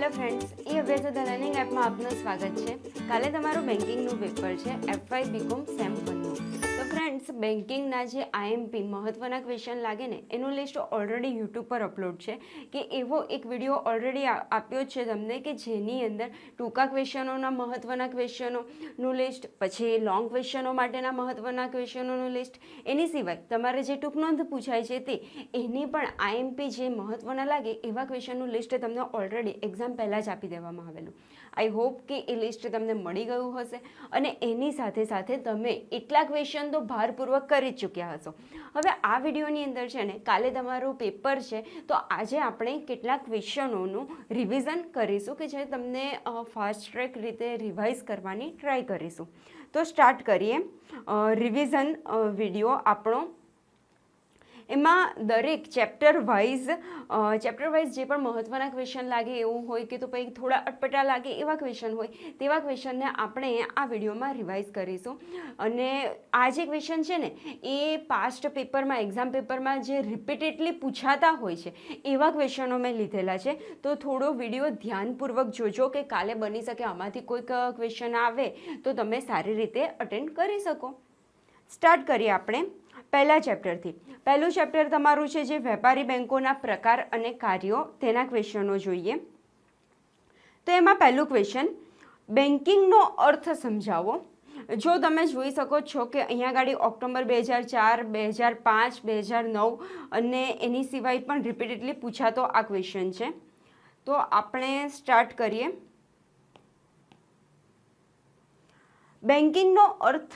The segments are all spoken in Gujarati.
હેલો ફ્રેન્ડ્સ, એ અભ્યાસ ધ લર્નિંગ એપમાં આપનું સ્વાગત છે. કાલે તમારું બેન્કિંગનું પેપર છે, FY બીકોમ સેમ 1નું. તો ફ્રેન્ડ્સ, બેન્કિંગના જે આઈએમપી મહત્ત્વના ક્વેશ્ચન લાગે ને એનું લિસ્ટ ઓલરેડી યુટ્યુબ પર અપલોડ છે. કે એવો એક વિડીયો ઓલરેડી આપ્યો જ છે તમને કે જેની અંદર ટૂંકા ક્વેશ્ચનોના મહત્ત્વના ક્વેશ્ચનોનું લિસ્ટ, પછી લોંગ ક્વેશ્ચનો માટેના મહત્ત્વના ક્વેશ્ચનોનું લિસ્ટ, એની સિવાય તમારે જે ટૂંક નોંધ પૂછાય છે તે એની પણ આઈએમપી જે મહત્ત્વના લાગે એવા ક્વેશ્ચનનું લિસ્ટ તમને ઓલરેડી એક્ઝામ પહેલાં જ આપી દેવામાં આવેલું. આઈ હોપ કે એ લિસ્ટ તમને મળી ગયું હશે અને એની સાથે સાથે તમે એટલા ક્વેશ્ચન તો ભારપૂર્વક કરી જ ચૂક્યા હશો. હવે આ વિડીયોની અંદર છે ને કાલે તમારું પેપર છે, તો આજે આપણે કેટલાક ક્વેશ્ચનોનું રિવિઝન કરીશું કે જે તમને ફાસ્ટ ટ્રેક રીતે રિવાઇઝ કરવાની ટ્રાય કરીશું. તો સ્ટાર્ટ કરીએ રિવિઝન વિડીયો આપણો. એમાં દરેક ચેપ્ટર વાઇઝ જે પણ મહત્ત્વના ક્વેશ્ચન લાગે એવું હોય કે તો પછી થોડા અટપટા લાગે એવા ક્વેશ્ચન હોય તેવા ક્વેશ્ચનને આપણે આ વિડીયોમાં રિવાઇઝ કરીશું. અને આ જે ક્વેશ્ચન છે ને એ પાસ્ટ પેપરમાં, એક્ઝામ પેપરમાં જે રિપીટેડલી પૂછાતા હોય છે એવા ક્વેશ્ચનો મેં લીધેલા છે. તો થોડો વિડીયો ધ્યાનપૂર્વક જોજો કે કાલે બની શકે આમાંથી કોઈક ક્વેશ્ચન આવે તો તમે સારી રીતે અટેન્ડ કરી શકો. સ્ટાર્ટ કરીએ આપણે પહેલા ચેપ્ટરથી. પહેલું ચેપ્ટર તમારું છે જે વેપારી બેંકોના પ્રકાર અને કાર્યો, તેના ક્વેશ્ચનો જોઈએ. તો એમાં પહેલું ક્વેશ્ચન, બેન્કિંગનો અર્થ સમજાવો. જો તમે જોઈ શકો છો કે અહીંયા આગળ ઓક્ટોબર 2004, 2005, 2009 અને એની સિવાય પણ રિપીટેડલી પૂછાતો આ ક્વેશ્ચન છે. તો આપણે સ્ટાર્ટ કરીએ. બેન્કિંગનો અર્થ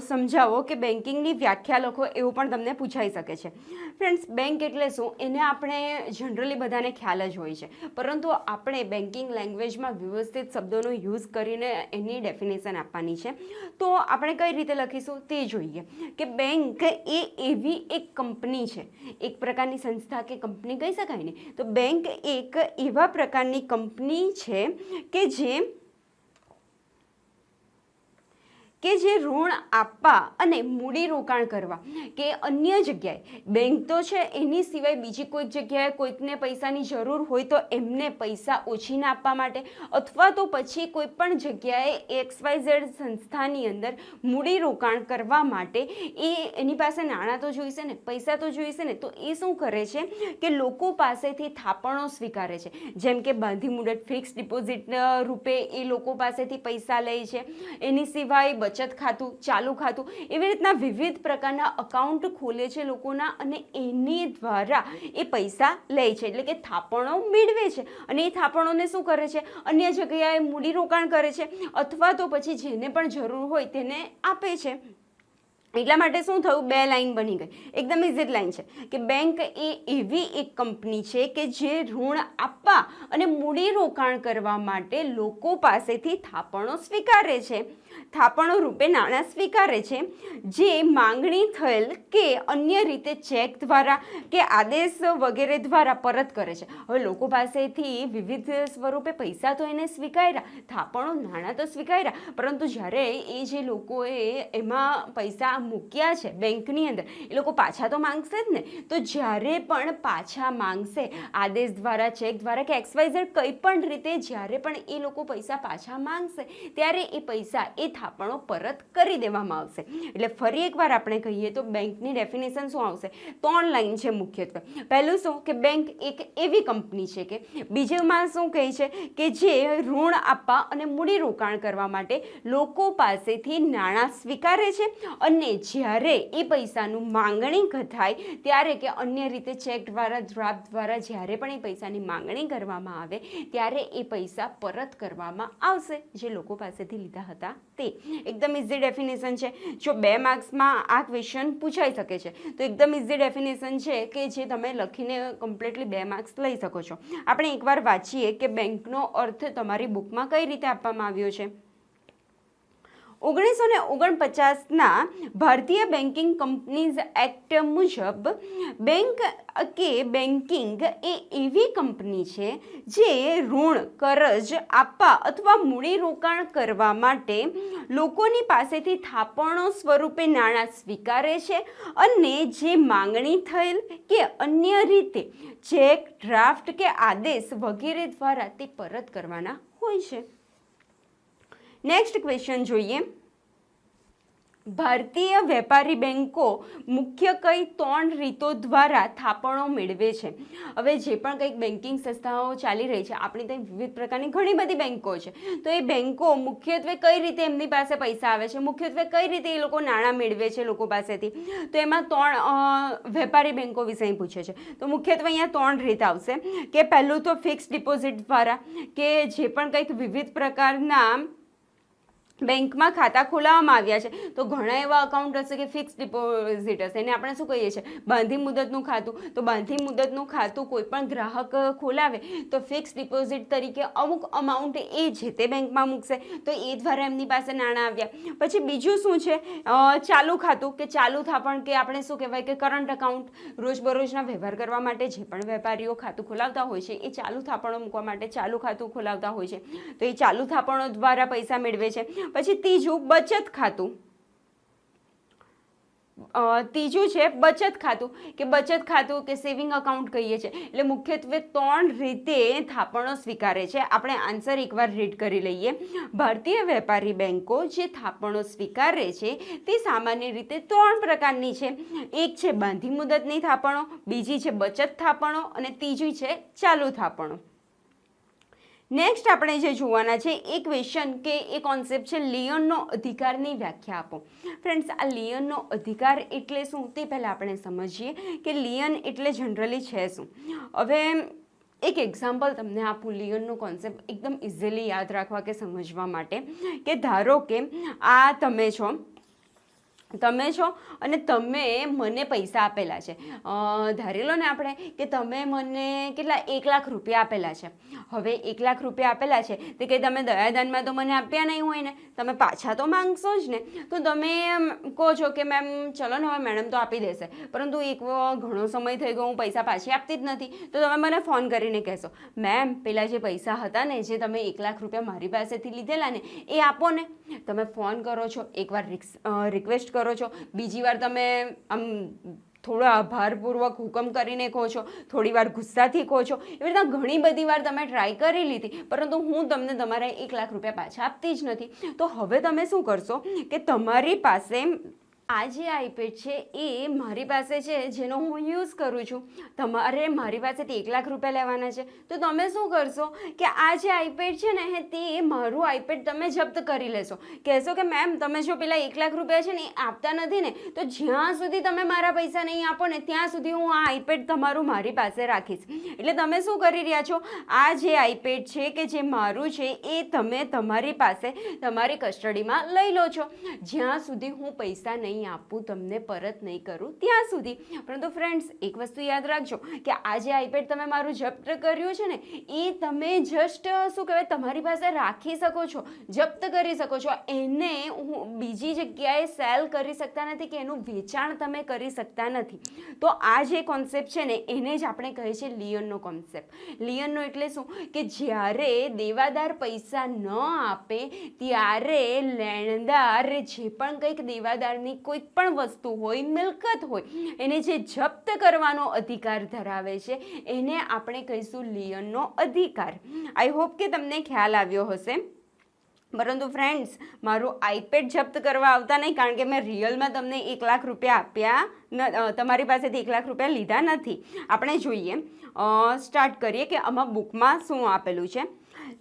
સમજાવો કે બેન્કિંગની વ્યાખ્યા લખો, એવું પણ તમને પૂછાઈ શકે છે. ફ્રેન્ડ્સ, બેંક એટલે શું એને આપણે જનરલી બધાને ખ્યાલ જ હોય છે, પરંતુ આપણે બેન્કિંગ લેંગ્વેજમાં વ્યવસ્થિત શબ્દોનો યુઝ કરીને એની ડેફિનેશન આપવાની છે. તો આપણે કઈ રીતે લખીશું તે જોઈએ. કે બેંક એ એવી એક કંપની છે, એક પ્રકારની સંસ્થા કે કંપની કહી શકાય ને. તો બેંક એક એવા પ્રકારની કંપની છે કે જે ઋણ આપવા અને મૂડીરોકાણ કરવા કે અન્ય જગ્યાએ, બેંક તો છે એની સિવાય બીજી કોઈક જગ્યાએ કોઈકને પૈસાની જરૂર હોય તો એમને પૈસા ઓછીને આપવા માટે, અથવા તો પછી કોઈ પણ જગ્યાએ XYZ સંસ્થાની અંદર મૂડીરોકાણ કરવા માટે એની પાસે નાણાં તો જોઈશે ને, પૈસા તો જોઈશે ને. તો એ શું કરે છે કે લોકો પાસેથી થાપણો સ્વીકારે છે. જેમ કે બાંધી મુદત, ફિક્સ ડિપોઝિટ રૂપે એ લોકો પાસેથી પૈસા લે છે. એની સિવાય બચત ખાતું, ચાલુ ખાતું, એવી રીતના વિવિધ પ્રકારના અકાઉન્ટ ખોલે છે લોકોના અને એની દ્વારા એ પૈસા લે છે, એટલે કે થાપણો મેળવે છે. અને એ થાપણોને શું કરે છે, અન્ય જગ્યાએ મૂડીરોકાણ કરે છે અથવા તો પછી જેને પણ જરૂર હોય તેને આપે છે. એટલા માટે શું થયું, બે લાઈન બની ગઈ. એકદમ ઇઝી લાઈન છે કે બેંક એ એવી એક કંપની છે કે જે ઋણ આપવા અને મૂડીરોકાણ કરવા માટે લોકો પાસેથી થાપણો સ્વીકારે છે, થાપણો રૂપે નાણાં સ્વીકારે છે, જે માંગણી થયેલ કે અન્ય રીતે ચેક દ્વારા કે આદેશ વગેરે દ્વારા પરત કરે છે. હવે લોકો પાસેથી વિવિધ સ્વરૂપે પૈસા તો એને સ્વીકાર્યા, થાપણો, નાણાં તો સ્વીકાર્યા, પરંતુ જ્યારે એ જે લોકોએ એમાં પૈસા મૂક્યા છે બેંકની અંદર, એ લોકો પાછા તો માંગશે જ ને. તો જ્યારે પણ પાછા માંગશે આદેશ દ્વારા, ચેક દ્વારા કે XYZ કંઈ પણ રીતે જ્યારે પણ એ લોકો પૈસા પાછા માંગશે ત્યારે એ પૈસા, એ થાપણો પરત કરી દેવામાં આવશે. એટલે ફરી એકવાર આપણે કહીએ તો બેંકની ડેફિનેશન શું આવશે, 3 લાઈન છે મુખ્યત્વે. પહેલું શું કે બેંક એક એવી કંપની છે કે, બીજુંમાં શું કહે છે કે જે ઋણ આપવા અને મૂડીરોકાણ કરવા માટે લોકો પાસેથી નાણાં સ્વીકારે છે અને જ્યારે એ પૈસાનું માંગણી થાય ત્યારે કે અન્ય રીતે ચેક દ્વારા, ડ્રાફ્ટ દ્વારા જ્યારે પણ એ પૈસાની માંગણી કરવામાં આવે ત્યારે એ પૈસા પરત કરવામાં આવશે જે લોકો પાસેથી લીધા હતા તે. એકદમ ઇઝી ડેફિનેશન છે. જો 2 માર્ક્સમાં આ ક્વેશ્ચન પૂછાઈ શકે છે તો એકદમ ઇઝી ડેફિનેશન છે કે જે તમે લખીને કમ્પ્લીટલી 2 માર્ક્સ લઈ શકો છો. આપણે એકવાર વાંચીએ કે બેંકનો અર્થ તમારી બુકમાં કઈ રીતે આપવામાં આવ્યો છે. 1949ના ભારતીય બેન્કિંગ કંપનીઝ એક્ટ મુજબ બેન્કિંગ એ એવી કંપની છે જે ઋણ, કરજ આપવા અથવા મૂડીરોકાણ કરવા માટે લોકોની પાસેથી થાપણો સ્વરૂપે નાણાં સ્વીકારે છે અને જે માંગણી થયેલ કે અન્ય રીતે ચેક, ડ્રાફ્ટ કે આદેશ વગેરે દ્વારા તે પરત કરવાના હોય છે. નેક્સ્ટ ક્વેશ્ચન જોઈએ. ભારતીય વેપારી બેન્કો મુખ્ય કઈ 3 રીતો દ્વારા થાપણો મેળવે છે? હવે જે પણ કંઈક બેન્કિંગ સંસ્થાઓ ચાલી રહી છે, આપણી ત્યાં વિવિધ પ્રકારની ઘણી બધી બેન્કો છે, તો એ બેન્કો મુખ્યત્વે કઈ રીતે એમની પાસે પૈસા આવે છે, મુખ્યત્વે કઈ રીતે એ લોકો નાણાં મેળવે છે લોકો પાસેથી, તો એમાં 3 વેપારી બેન્કો વિશે અહીં પૂછે છે. તો મુખ્યત્વે અહીંયા 3 રીત આવશે કે પહેલું તો ફિક્સ ડિપોઝિટ દ્વારા, કે જે પણ કંઈક વિવિધ પ્રકારના બેંકમાં ખાતા ખોલાવવામાં આવ્યા છે તો ઘણા એવા અકાઉન્ટ હશે કે ફિક્સ ડિપોઝિટ હશે, એને આપણે શું કહીએ છીએ, બાંધી મુદતનું ખાતું. તો બાંધી મુદતનું ખાતું કોઈ પણ ગ્રાહક ખોલાવે તો ફિક્સ ડિપોઝિટ તરીકે અમુક અમાઉન્ટ એ જે તે બેંકમાં મૂકશે, તો એ દ્વારા એમની પાસે નાણાં આવ્યા. પછી બીજું શું છે, ચાલુ ખાતું, કે ચાલુ થાપણ, કે આપણે શું કહેવાય કે કરંટ અકાઉન્ટ, રોજબરોજના વ્યવહાર કરવા માટે જે પણ વેપારીઓ ખાતું ખોલાવતા હોય છે એ ચાલુ થાપણો મૂકવા માટે ચાલુ ખાતું ખોલાવતા હોય છે, તો એ ચાલુ થાપણો દ્વારા પૈસા મેળવે છે. પછી ત્રીજું બચત ખાતું, ત્રીજું છે બચત ખાતું, કે બચત ખાતું કે સેવિંગ અકાઉન્ટ કહીએ છીએ. એટલે મુખ્યત્વે 3 રીતે થાપણો સ્વીકારે છે. આપણે આન્સર એકવાર રીડ કરી લઈએ. ભારતીય વેપારી બેન્કો જે થાપણો સ્વીકારે છે તે સામાન્ય રીતે 3 પ્રકારની છે. એક છે બાંધી મુદતની થાપણો, બીજી છે બચત થાપણો અને ત્રીજી છે ચાલુ થાપણો. નેક્સ્ટ આપણે જે જોવાના છે એ ક્વેશ્ચન કે એ કોન્સેપ્ટ છે લિયનનો અધિકારની વ્યાખ્યા આપો. ફ્રેન્ડ્સ, આ લિયનનો અધિકાર એટલે શું તે પહેલાં આપણે સમજીએ કે લિયન એટલે જનરલી છે શું. હવે એક એક્ઝામ્પલ તમને આપું લિયનનો કોન્સેપ્ટ એકદમ ઇઝીલી યાદ રાખવા કે સમજવા માટે, કે ધારો કે આ તમે છો અને તમે મને પૈસા આપેલા છે. ધારી લો ને આપણે કે તમે મને કેટલા 1 લાખ રૂપિયા આપેલા છે. હવે 1 લાખ રૂપિયા આપેલા છે તે કંઈ તમે દયાદાનમાં તો મને આપ્યા નહીં હોય ને, તમે પાછા તો માંગશો જ ને. તો તમે કહો છો કે મેમ ચલો ને હવે મેડમ તો આપી દેશે, પરંતુ એક ઘણો સમય થઈ ગયો હું પૈસા પાછી આપતી જ નથી. તો તમે મને ફોન કરીને કહેશો, મેમ પેલા જે પૈસા હતા ને જે તમે 1 લાખ રૂપિયા મારી પાસેથી લીધેલા ને એ આપો ને. તમે ફોન કરો છો, એકવાર રિક્વેસ્ટ કરો છો, બીજી વાર તમે આમ થોડા આભારપૂર્વક હુકમ કરીને કહો છો, થોડી વાર ગુસ્સાથી કહો છો, એવી રીતના ઘણી બધી વાર તમે ટ્રાય કરી લીધી, પરંતુ હું તમને તમારા 1 લાખ રૂપિયા પાછા આપતી જ નથી. તો હવે તમે શું કરશો કે તમારી પાસે આ જે આઈપેડ છે એ મારી પાસે છે જેનો હું યુઝ કરું છું, તમારે મારી પાસેથી 1 લાખ રૂપિયા લેવાના છે. તો તમે શું કરશો કે આ જે આઈપેડ છે ને તે મારું આઈપેડ તમે જપ્ત કરી લેશો. કહેશો કે મેમ તમે જો પેલા 1 લાખ રૂપિયા છે ને એ આપતા નથી ને, તો જ્યાં સુધી તમે મારા પૈસા નહીં આપો ને ત્યાં સુધી હું આ આઈપેડ તમારું મારી પાસે રાખીશ. એટલે તમે શું કરી રહ્યા છો, આ જે આઈપેડ છે કે જે મારું છે એ તમે તમારી પાસે તમારી કસ્ટડીમાં લઈ લો છો, જ્યાં સુધી હું પૈસા નહીં આપું, તમને પરત નહીં કરું ત્યાં સુધી. પરંતુ ફ્રેન્ડ્સ, એક વસ્તુ યાદ રાખજો કે આ જે આઈપેડ તમે મારું જપ્ત કર્યું છે ને એ તમે જસ્ટ શું કહેવાય તમારી પાસે રાખી શકો છો, જપ્ત કરી શકો છો. એને બીજી જગ્યાએ સેલ કરી શકતા નથી કે એનું વેચાણ તમે કરી શકતા નથી. તો આ જે કોન્સેપ્ટ છે ને એને જ આપણે કહીએ છીએ લિયનનો કોન્સેપ્ટ. લિયનનો એટલે શું કે જ્યારે દેવાદાર પૈસા ન આપે ત્યારે લેણદાર જે પણ કંઈક દેવાદારની કોઈ પણ વસ્તુ હોય, મિલકત હોય, એને જે જપ્ત કરવાનો અધિકાર ધરાવે છે એને આપણે કહીશું લિયનનો અધિકાર. આઈ હોપ કે તમને ખ્યાલ આવ્યો હશે. પરંતુ ફ્રેન્ડ્સ, મારું આઈપેડ જપ્ત કરવા આવતા નહીં, કારણ કે મેં રિયલમાં તમને 1 લાખ રૂપિયા આપ્યા, તમારી પાસેથી 1 લાખ રૂપિયા લીધા નથી. આપણે જોઈએ, સ્ટાર્ટ કરીએ કે આમાં બુકમાં શું આપેલું છે.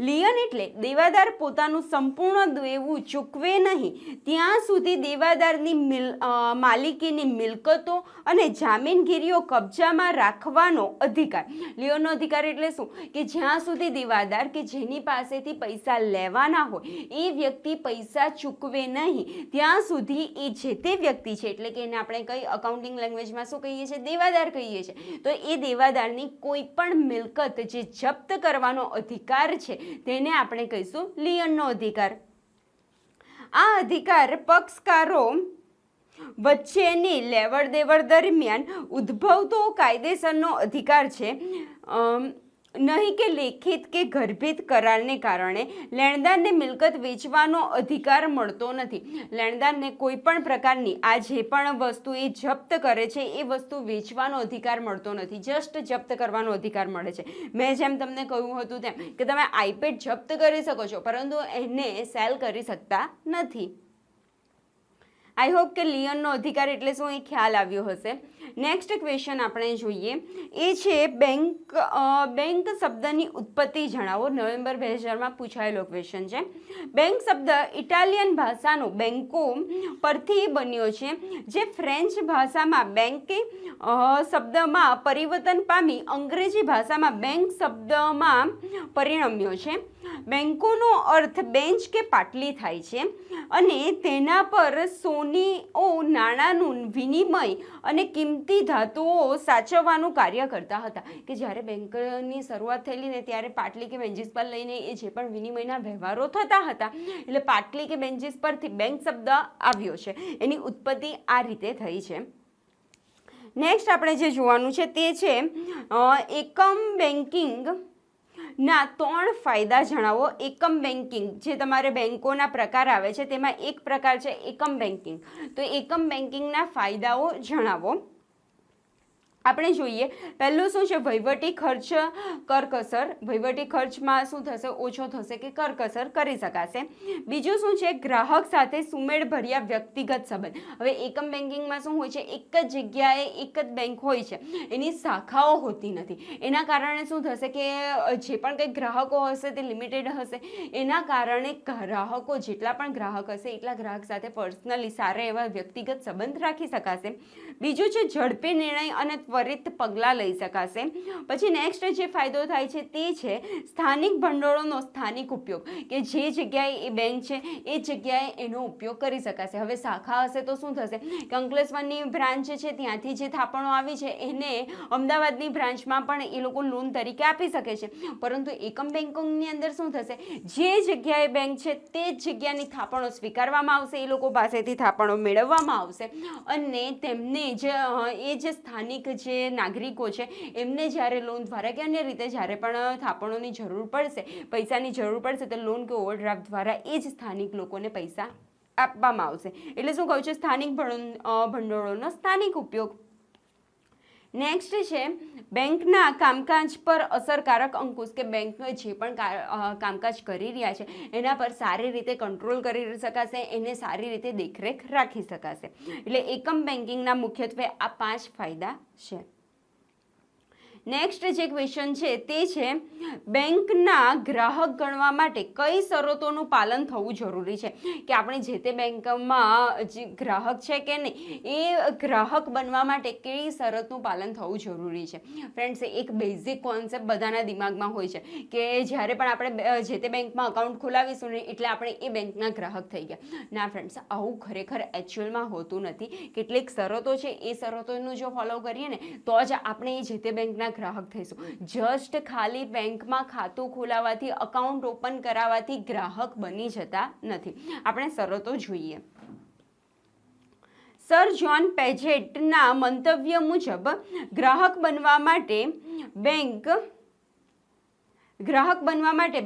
લિયન એટલે દેવાદાર પોતાનું સંપૂર્ણ દેવું ચૂકવે નહીં ત્યાં સુધી દેવાદારની માલિકીની મિલકતો અને જામીનગીરીઓ કબજામાં રાખવાનો અધિકાર. લિયનનો અધિકાર એટલે શું કે જ્યાં સુધી દેવાદાર કે જેની પાસેથી પૈસા લેવાના હોય એ વ્યક્તિ પૈસા ચૂકવે નહીં ત્યાં સુધી એ જે તે વ્યક્તિ છે, એટલે કે એને આપણે કઈ અકાઉન્ટિંગ લેંગ્વેજમાં શું કહીએ છીએ, દેવાદાર કહીએ છીએ. તો એ દેવાદારની કોઈ પણ મિલકત જે જપ્ત કરવાનો અધિકાર છે તેને આપણે કહીશું લિયનનો અધિકાર. આ અધિકાર પક્ષકારો વચ્ચેની લેવડ દેવડ દરમિયાન ઉદ્ભવતો કાયદેસરનો અધિકાર છે, નહીં કે લેખિત કે ગર્ભિત કરારને કારણે લેણદારને મિલકત વેચવાનો અધિકાર મળતો નથી. લેણદારને કોઈ પણ પ્રકારની આ જે પણ વસ્તુ એ જપ્ત કરે છે એ વસ્તુ વેચવાનો અધિકાર મળતો નથી, જસ્ટ જપ્ત કરવાનો અધિકાર મળે છે. મેં જેમ તમને કહ્યું હતું તેમ કે તમે આઈપેડ જપ્ત કરી શકો છો પરંતુ એને સેલ કરી શકતા નથી. આઈ હોપ કે લિયનનો અધિકાર એટલે શું એ ખ્યાલ આવ્યો હશે. નેક્સ્ટ ક્વેશ્ચન આપણે જોઈએ એ છે બેંક શબ્દની ઉત્પત્તિ જણાવો. નવેમ્બર 2000માં પૂછાયેલો ક્વેશ્ચન છે. બેંક શબ્દ ઇટાલિયન ભાષાનો બેંકો પરથી બન્યો છે, જે ફ્રેન્ચ ભાષામાં બેંકે શબ્દમાં પરિવર્તન પામી અંગ્રેજી ભાષામાં બેંક શબ્દમાં પરિણમ્યો છે. બેંકોનો અર્થ બેન્ચ કે પાટલી થાય છે અને તેના પર સોનીઓ નાણાંનું વિનિમય અને કિંમતી ધાતુઓ સાચવવાનું કાર્ય કરતા હતા. કે જ્યારે બેંકની શરૂઆત થયેલી ને ત્યારે પાટલી કે બેન્ચીસ પર લઈને એ જે પણ વિનિમયના વ્યવહારો થતા હતા એટલે પાટલી કે બેન્ચીસ પરથી બેંક શબ્દ આવ્યો છે. એની ઉત્પત્તિ આ રીતે થઈ છે. નેક્સ્ટ આપણે જે જોવાનું છે તે છે એકમ બેન્કિંગ ના 3 ફાયદા જણાવો. એકમ બેન્કિંગ જે તમારે બેંકોના પ્રકાર આવે છે તેમાં એક પ્રકાર છે એકમ બેન્કિંગ. તો એકમ બેન્કિંગના ફાયદાઓ જણાવો. આપણે જોઈએ પહેલું શું છે વહીવટી ખર્ચ કરકસર. વહીવટી ખર્ચમાં શું થશે ઓછો થશે કે કરકસર કરી શકાશે. બીજું શું છે ગ્રાહક સાથે સુમેળભર્યા વ્યક્તિગત સંબંધ. હવે એકમ બેન્કિંગમાં શું હોય છે એક જ જગ્યાએ એક જ બેંક હોય છે, એની શાખાઓ હોતી નથી. એના કારણે શું થશે કે જે પણ કંઈ ગ્રાહકો હશે તે લિમિટેડ હશે. એના કારણે ગ્રાહકો જેટલા પણ ગ્રાહક હશે એટલા ગ્રાહક સાથે પર્સનલી સારા એવા વ્યક્તિગત સંબંધ રાખી શકાશે. બીજું છે ઝડપી નિર્ણય અને ત્વરિત પગલાં લઈ શકાશે. પછી નેક્સ્ટ જે ફાયદો થાય છે તે છે સ્થાનિક ભંડોળોનો સ્થાનિક ઉપયોગ. કે જે જગ્યાએ એ બેંક છે એ જગ્યાએ એનો ઉપયોગ કરી શકાશે. હવે શાખા હશે તો શું થશે કે અંકલેશ્વરની બ્રાન્ચ છે ત્યાંથી જે થાપણો આવી છે એને અમદાવાદની બ્રાન્ચમાં પણ એ લોકો લોન તરીકે આપી શકે છે. પરંતુ એકમ બેન્કિંગની અંદર શું થશે જે જગ્યાએ બેંક છે તે જ જગ્યાની થાપણો સ્વીકારવામાં આવશે, એ લોકો પાસેથી થાપણો મેળવવામાં આવશે અને તેમને જે સ્થાનિક જે નાગરિકો છે એમને જ્યારે લોન દ્વારા કે અન્ય રીતે જ્યારે પણ થાપણોની જરૂર પડશે, પૈસાની જરૂર પડશે તો લોન કે ઓવરડ્રાફ્ટ દ્વારા એ જ સ્થાનિક લોકોને પૈસા આપવામાં આવશે. એટલે શું કહું છે સ્થાનિક ભંડોળોનો સ્થાનિક ઉપયોગ. નેક્સ્ટ છે બેંકના કામકાજ પર અસરકારક અંકુશ. કે બેંક જે પણ કામકાજ કરી રહ્યા છે એના પર સારી રીતે કંટ્રોલ કરી શકાશે, એને સારી રીતે દેખરેખ રાખી શકાશે. એટલે એકમ બેન્કિંગના મુખ્યત્વે આ 5 ફાયદા છે. નેક્સ્ટ જે ક્વેશ્ચન છે તે છે બેંકના ગ્રાહક ગણવા માટે કઈ શરતોનું પાલન થવું જરૂરી છે. કે આપણે જે તે બેંકમાં જે ગ્રાહક છે કે નહીં એ ગ્રાહક બનવા માટે કઈ શરતનું પાલન થવું જરૂરી છે. ફ્રેન્ડ્સ એક બેઝિક કોન્સેપ્ટ બધાના દિમાગમાં હોય છે કે જ્યારે પણ આપણે જે તે બેંકમાં અકાઉન્ટ ખોલાવીશું ને એટલે આપણે એ બેંકના ગ્રાહક થઈ ગયા. ના ફ્રેન્ડ્સ આવું ખરેખર એકચ્યુઅલમાં હોતું નથી. કેટલીક શરતો છે એ શરતોનું જો ફોલો કરીએ ને તો જ આપણે જે તે બેંકના ગ્રાહક થઈશું. જસ્ટ ખાલી બેંકમાં ખાતું ખોલાવવાથી અકાઉન્ટ ઓપન કરાવવાથી ગ્રાહક બની જતા નથી. આપણે શરતો જોઈએ. સર જ્હોન પેજેટના મંતવ્ય મુજબ ગ્રાહક બનવા માટે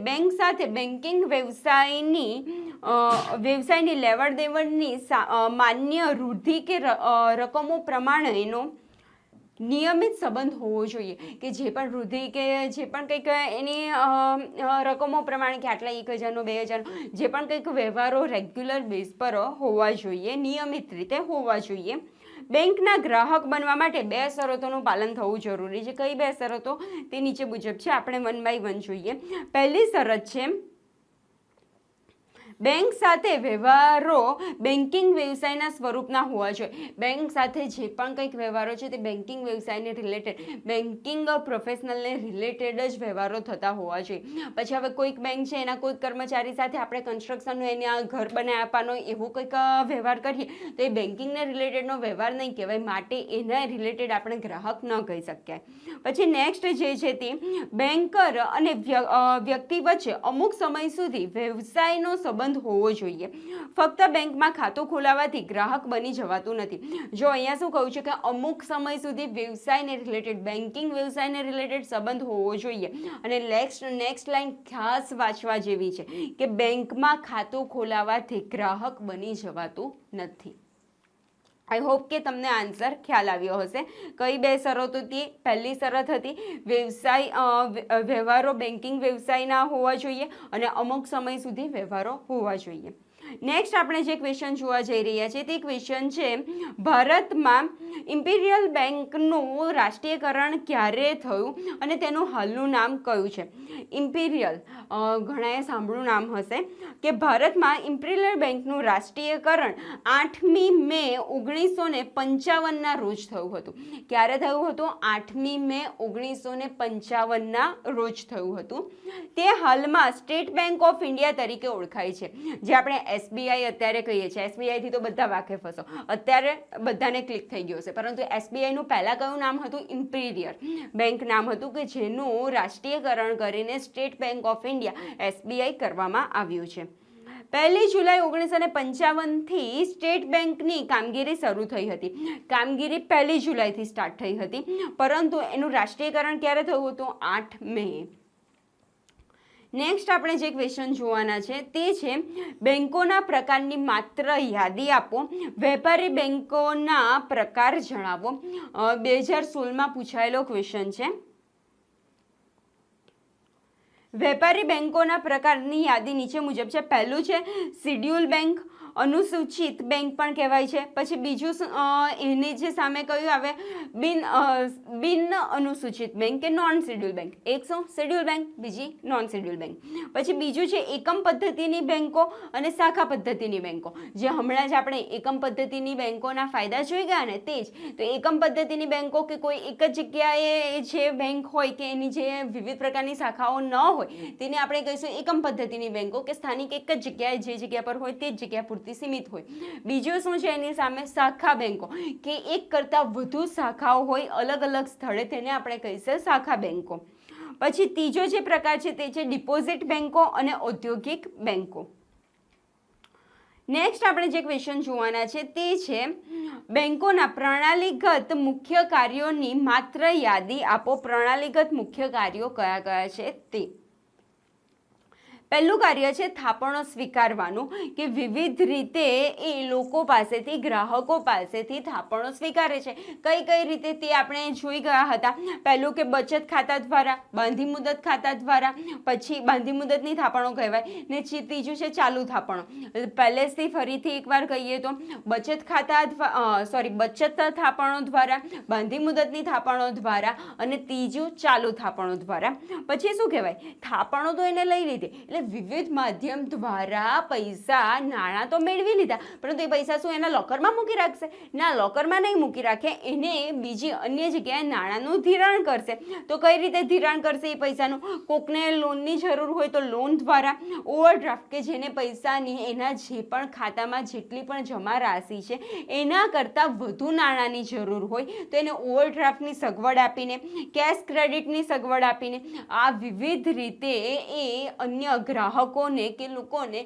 બેંક સાથે બેન્કિંગ વ્યવસાયની લેવડ દેવડની માન્ય વૃદ્ધિ કે રકમો પ્રમાણેનો નિયમિત સંબંધ હોવો જોઈએ. કે જે પણ વૃદ્ધિ કે જે પણ કંઈક એની રકમો પ્રમાણે કે આટલા 1000નો 2000 જે પણ કંઈક વ્યવહારો રેગ્યુલર બેઝ પર હોવા જોઈએ, નિયમિત રીતે હોવા જોઈએ. બેંકના ગ્રાહક બનવા માટે 2 શરતોનું પાલન થવું જરૂરી છે. કઈ 2 શરતો તે નીચે મુજબ છે. આપણે 1 બાય 1 જોઈએ. પહેલી શરત છે બેંક સાથે વ્યવહારો બેન્કિંગ વ્યવસાયના સ્વરૂપના હોવા જોઈએ. બેંક સાથે જે પણ કંઈક વ્યવહારો છે તે બેન્કિંગ વ્યવસાયને રિલેટેડ, બેન્કિંગ પ્રોફેશનલને રિલેટેડ જ વ્યવહારો થતા હોવા જોઈએ. પછી હવે કોઈક બેંક છે એના કોઈક કર્મચારી સાથે આપણે કન્સ્ટ્રક્શનનો એને ઘર બનાવી આપવાનો એવો કંઈક વ્યવહાર કરીએ તો એ બેન્કિંગને રિલેટેડનો વ્યવહાર નહીં કહેવાય, માટે એના રિલેટેડ આપણે ગ્રાહક ન કહી શકીએ. પછી નેક્સ્ટ જે છે તે બેન્કર અને વ્યક્તિ વચ્ચે અમુક સમય સુધી વ્યવસાયનો સંબંધ સંબંધ હોવો જોઈએ. ફક્ત બેંકમાં ખાતું ખોલાવવાથી ગ્રાહક બની જવાતું નથી. જો અહીંયા શું કહું છું કે અમુક સમય સુધી વ્યવસાયને રિલેટેડ, બેન્કિંગ વ્યવસાયને રિલેટેડ સંબંધ હોવો જોઈએ. અને નેક્સ્ટ લાઈન ખાસ વાંચવા જેવી છે કે બેંકમાં ખાતું ખોલાવવાથી ગ્રાહક બની જવાતું નથી. આઈ હોપ કે તમને આન્સર ખ્યાલ આવ્યો હશે. કઈ બે શરતો હતી? પહેલી શરત હતી વ્યવહારો બેન્કિંગ વ્યવસાયના હોવા જોઈએ અને અમુક સમય સુધી વ્યવહારો હોવા જોઈએ. નેક્સ્ટ આપણે જે ક્વેશ્ચન જોવા જઈ રહ્યા છીએ તે ક્વેશ્ચન છે ભારતમાં ઇમ્પિરિયલ બેંકનું રાષ્ટ્રીયકરણ ક્યારે થયું અને તેનું હાલનું નામ કયું છે? ઇમ્પિરિયલ ઘણાએ સાંભળ્યું નામ હશે કે ભારતમાં ઇમ્પિરિયલ બેંકનું રાષ્ટ્રીયકરણ 8મી મે 1955ના રોજ થયું હતું. ક્યારે થયું હતું? 8મી મે 1955ના રોજ થયું હતું. તે હાલમાં સ્ટેટ બેંક ઓફ ઇન્ડિયા તરીકે ઓળખાય છે, જે આપણે એસબીઆઈ અત્યારે કહીએ છીએ. એસબીઆઈથી તો બધા વાકેફ હશો, અત્યારે બધાને ક્લિક થઈ ગયો હશે. પરંતુ એસબીઆઈનું પહેલાં કયું નામ હતું? ઇમ્પિરિયલ બેંક નામ હતું કે જેનું રાષ્ટ્રીયકરણ કરીને state bank of India SBI કરવામાં આવ્યું છે. 1 જુલાઈ 1955થી સ્ટેટ બેંકની કામગીરી શરૂ થઈ હતી. કામગીરી 1 જુલાઈથી સ્ટાર્ટ થઈ હતી, પરંતુ એનું રાષ્ટ્રીયકરણ ક્યારે થયું હતું? 8 મે. નેક્સ્ટ આપણે જે ક્વેશ્ચન જોવાના છે તે છે બેંકોના પ્રકારની માત્ર યાદી આપો. વેપારી બેંકોના પ્રકાર જણાવો. 2016માં પૂછાયેલો ક્વેશ્ચન છે. વેપારી બેંકોના પ્રકારની યાદી નીચે મુજબ છે. પહેલું છે શિડ્યુલ બેંક, અનુસૂચિત બેંક પણ કહેવાય છે. પછી બીજું એની જે સામે કયું આવે? બિન અનુસૂચિત બેંક કે નોન શિડ્યુલ બેંક. એક શું? શિડ્યુલ બેંક, બીજી નોન શિડ્યુલ બેંક. પછી બીજું છે એકમ પદ્ધતિની બેંકો અને શાખા પદ્ધતિની બેંકો. જે હમણાં જ આપણે એકમ પદ્ધતિની બેંકોના ફાયદા જોઈ ગયા ને તે જ. તો એકમ પદ્ધતિની બેંકો કે કોઈ એક જ જગ્યાએ જે બેંક હોય કે એની જે વિવિધ પ્રકારની શાખાઓ ન હોય તેને આપણે કહીશું એકમ પદ્ધતિની બેંકો, કે સ્થાનિક એક જ જગ્યાએ જે જગ્યા પર હોય તે જ જગ્યા પૂરતી સીમિત હોય. બીજું શું છે એની સામે? શાખા બેંકો, કે એક કરતાં વધુ શાખાઓ હોય અલગ અલગ સ્થળે, તેને આપણે કહીશું શાખા બેંકો. પછી ત્રીજો જે પ્રકાર છે તે છે ડિપોઝિટ બેંકો અને ઔદ્યોગિક બેંકો. નેક્સ્ટ આપણે જે ક્વેશ્ચન જોવાના છે તે છે બેંકોના પ્રણાલીગત મુખ્ય કાર્યોની માત્ર યાદી આપો. પ્રણાલીગત મુખ્ય કાર્યો કયા કયા છે તે? પહેલું કાર્ય છે થાપણો સ્વીકારવાનું, કે વિવિધ રીતે એ લોકો પાસેથી, ગ્રાહકો પાસેથી થાપણો સ્વીકારે છે. કઈ કઈ રીતે તે આપણે જોઈ ગયા હતા. પહેલું કે બચત ખાતા દ્વારા, બાંધી મુદત ખાતા દ્વારા, પછી બાંધી મુદતની થાપણો કહેવાય, ને ત્રીજું છે ચાલુ થાપણો. પહેલેથી ફરીથી એકવાર કહીએ તો બચત થાપણો દ્વારા, બાંધી મુદતની થાપણો દ્વારા અને ત્રીજું ચાલુ થાપણો દ્વારા. પછી શું કહેવાય? થાપણો તો એને લઈ લીધી, એટલે વિવિધ માધ્યમ દ્વારા પૈસા, નાણાં તો મેળવી લીધા, પરંતુ એ પૈસા શું એના લોકરમાં મૂકી રાખશે? ના, લોકરમાં નહીં મૂકી રાખે, એને બીજી અન્ય જગ્યાએ નાણાંનું ધિરાણ કરશે. તો કઈ રીતે ધિરાણ કરશે એ પૈસાનું? કોકને લોનની જરૂર હોય તો લોન દ્વારા, ઓવરડ્રાફ્ટ કે જેને પૈસાની એના જે પણ ખાતામાં જેટલી પણ જમા રાશિ છે એના કરતાં વધુ નાણાંની જરૂર હોય તો એને ઓવરડ્રાફ્ટની સગવડ આપીને, કેશ ક્રેડિટની સગવડ આપીને, આ વિવિધ રીતે એ અન્ય ગ્રાહકોને કે લોકોને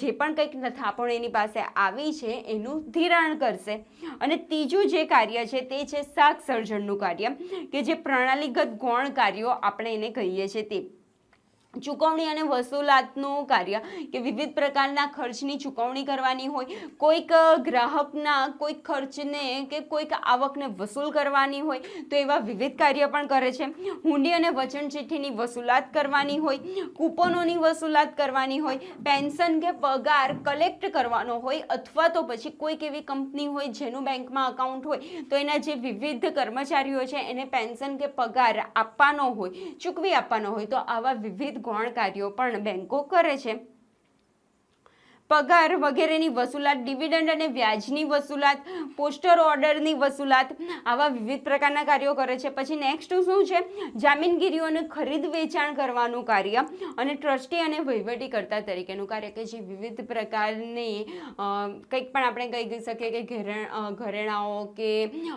જે પણ કંઈક થાપણ એની પાસે આવી છે એનું ધિરાણ કરશે. અને ત્રીજું જે કાર્ય છે તે છે શાક સર્જનનું કાર્ય, કે જે પ્રણાલીગત ગૌણ કાર્યો આપણે એને કહીએ છીએ તે. ચૂકવણી અને વસૂલાતનું કાર્ય, કે વિવિધ પ્રકારના ખર્ચની ચૂકવણી કરવાની હોય, કોઈક ગ્રાહકના કોઈક ખર્ચને કે કોઈક આવકને વસૂલ કરવાની હોય તો એવા વિવિધ કાર્ય પણ કરે છે. હુંડી અને વચન ચિઠ્ઠીની વસૂલાત કરવાની હોય, કૂપનોની વસૂલાત કરવાની હોય, પેન્શન કે પગાર કલેક્ટ કરવાનો હોય, અથવા તો પછી કોઈક એવી કંપની હોય જેનું બેંકમાં અકાઉન્ટ હોય તો એના જે વિવિધ કર્મચારીઓ છે એને પેન્શન કે પગાર આપવાનો હોય, ચૂકવી આપવાનો હોય, તો આવા વિવિધ ગૌણ કાર્યો પણ બેંકો કરે છે. પગાર વગેરેની વસૂલાત, ડિવિડન્ડ અને વ્યાજની વસૂલાત, પોસ્ટર ઓર્ડરની વસૂલાત, આવા વિવિધ પ્રકારના કાર્યો કરે છે. પછી નેક્સ્ટ શું છે, જામીનગીરીઓને ખરીદ વેચાણ કરવાનું કાર્ય અને ટ્રસ્ટી અને વહીવટીકર્તા તરીકેનું કાર્ય, કે જે વિવિધ પ્રકારની કંઈક પણ આપણે કહી શકીએ કે ઘરેણાઓ કે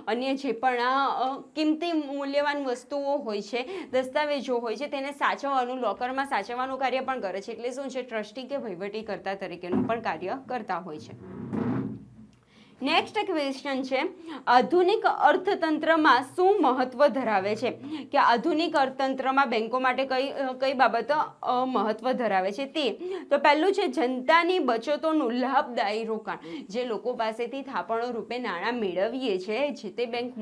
અન્ય જે પણ કિંમતી મૂલ્યવાન વસ્તુઓ હોય છે, દસ્તાવેજો હોય છે, તેને સાચવવાનું, લોકરમાં સાચવવાનું કાર્ય પણ કરે છે. એટલે શું છે, ટ્રસ્ટી કે વહીવટીકર્તા તરીકેનું પણ કાર્ય કરતા હોય છે. નેક્સ્ટ ક્વેશ્ચન છે, આધુનિક અર્થતંત્રમાં શું મહત્વ ધરાવે છે, કે આધુનિક અર્થતંત્રમાં બેંકો માટે કઈ બાબતો મહત્વ ધરાવે છે તે. તો પહેલું છે જનતાની બચતોનું લાભદાયી રોકાણ. જે લોકો પાસેથી થાપણો રૂપે નાણાં મેળવીએ છીએ, જે તે બેંક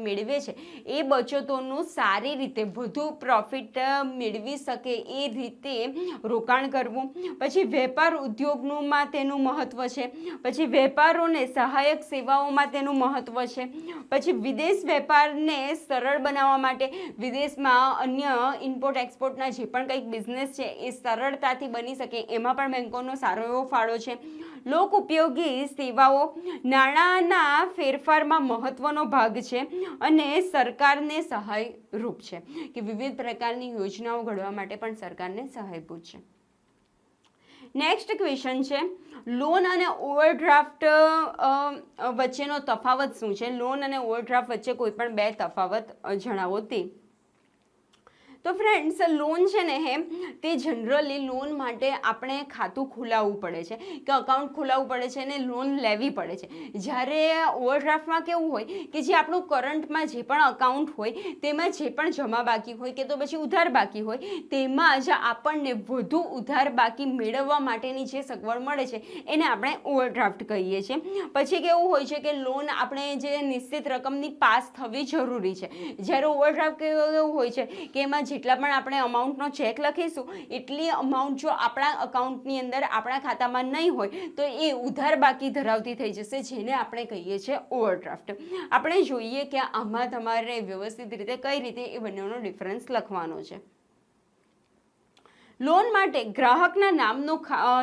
મેળવે છે, એ બચતોનું સારી રીતે વધુ પ્રોફિટ મેળવી શકે એ રીતે રોકાણ કરવું. પછી વેપાર ઉદ્યોગમાં તેનું મહત્વ છે. પછી વેપારોને સહાયક સેવાઓમાં તેનું મહત્વ છે. પછી વિદેશ વેપારને સરળ બનાવવા માટે વિદેશમાં અન્ય ઇમ્પોર્ટ એક્સપોર્ટના જે પણ કંઈક બિઝનેસ છે એ સરળતાથી બની શકે, એમાં પણ બેંકોનો સારો એવો ફાળો છે. લોક ઉપયોગી સેવાઓ નાણાંના ફેરફારમાં મહત્વનો ભાગ છે અને સરકારને સહાયરૂપ છે, કે વિવિધ પ્રકારની યોજનાઓ ઘડવા માટે પણ સરકારને સહાયભૂત છે. નેક્સ્ટ ક્વેશ્ચન છે, લોન અને ઓવરડ્રાફ્ટ વચ્ચેનો તફાવત શું છે. લોન અને ઓવરડ્રાફ્ટ વચ્ચે કોઈ પણ બે તફાવત જણાવો તે. તો ફ્રેન્ડ્સ, લોન છે ને તે જનરલી લોન માટે આપણે ખાતું ખોલાવવું પડે છે, કે અકાઉન્ટ ખોલાવવું પડે છે અને લોન લેવી પડે છે. જ્યારે ઓવરડ્રાફ્ટમાં કેવું હોય કે જે આપણું કરંટમાં જે પણ અકાઉન્ટ હોય તેમાં જે પણ જમા બાકી હોય કે તો પછી ઉધાર બાકી હોય, તેમાં જ આપણને વધુ ઉધાર બાકી મેળવવા માટેની જે સગવડ મળે છે એને આપણે ઓવરડ્રાફ્ટ કહીએ છીએ. પછી કેવું હોય છે કે લોન આપણે જે નિશ્ચિત રકમની પાસ થવી જરૂરી છે. જ્યારે ઓવરડ્રાફ્ટ કેવું હોય છે કે એમાં જેટલા પણ આપણે અમાઉન્ટનો ચેક લખીશું એટલી અમાઉન્ટ જો આપણા અકાઉન્ટની અંદર, આપણા ખાતામાં નહીં હોય તો એ ઉધાર બાકી ધરાવતી થઈ જશે, જેને આપણે કહીએ છીએ ઓવરડ્રાફ્ટ. આપણે જોઈએ કે આમાં તમારે વ્યવસ્થિત રીતે કઈ રીતે એ બંનેનો ડિફરન્સ લખવાનો છે. લોન માટે ગ્રાહકના નામનું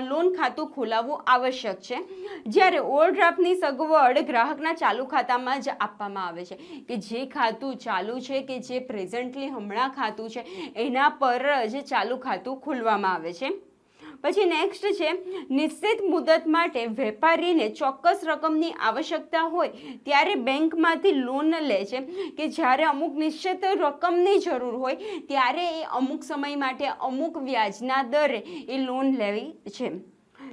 લોન ખાતું ખોલાવવું આવશ્યક છે, જ્યારે ઓવરડ્રાફ્ટની સગવડ ગ્રાહકના ચાલુ ખાતામાં જ આપવામાં આવે છે, કે જે ખાતું ચાલુ છે, કે જે પ્રેઝન્ટલી હમણાં ખાતું છે એના પર જ ચાલુ ખાતું ખોલવામાં આવે છે. પછી નેક્સ્ટ છે, નિશ્ચિત મુદત માટે વેપારીને ચોક્કસ રકમની આવશ્યકતા હોય ત્યારે બેંકમાંથી લોન લે છે, કે જ્યારે અમુક નિશ્ચિત રકમની જરૂર હોય ત્યારે એ અમુક સમય માટે અમુક વ્યાજના દરે એ લોન લેવી છે.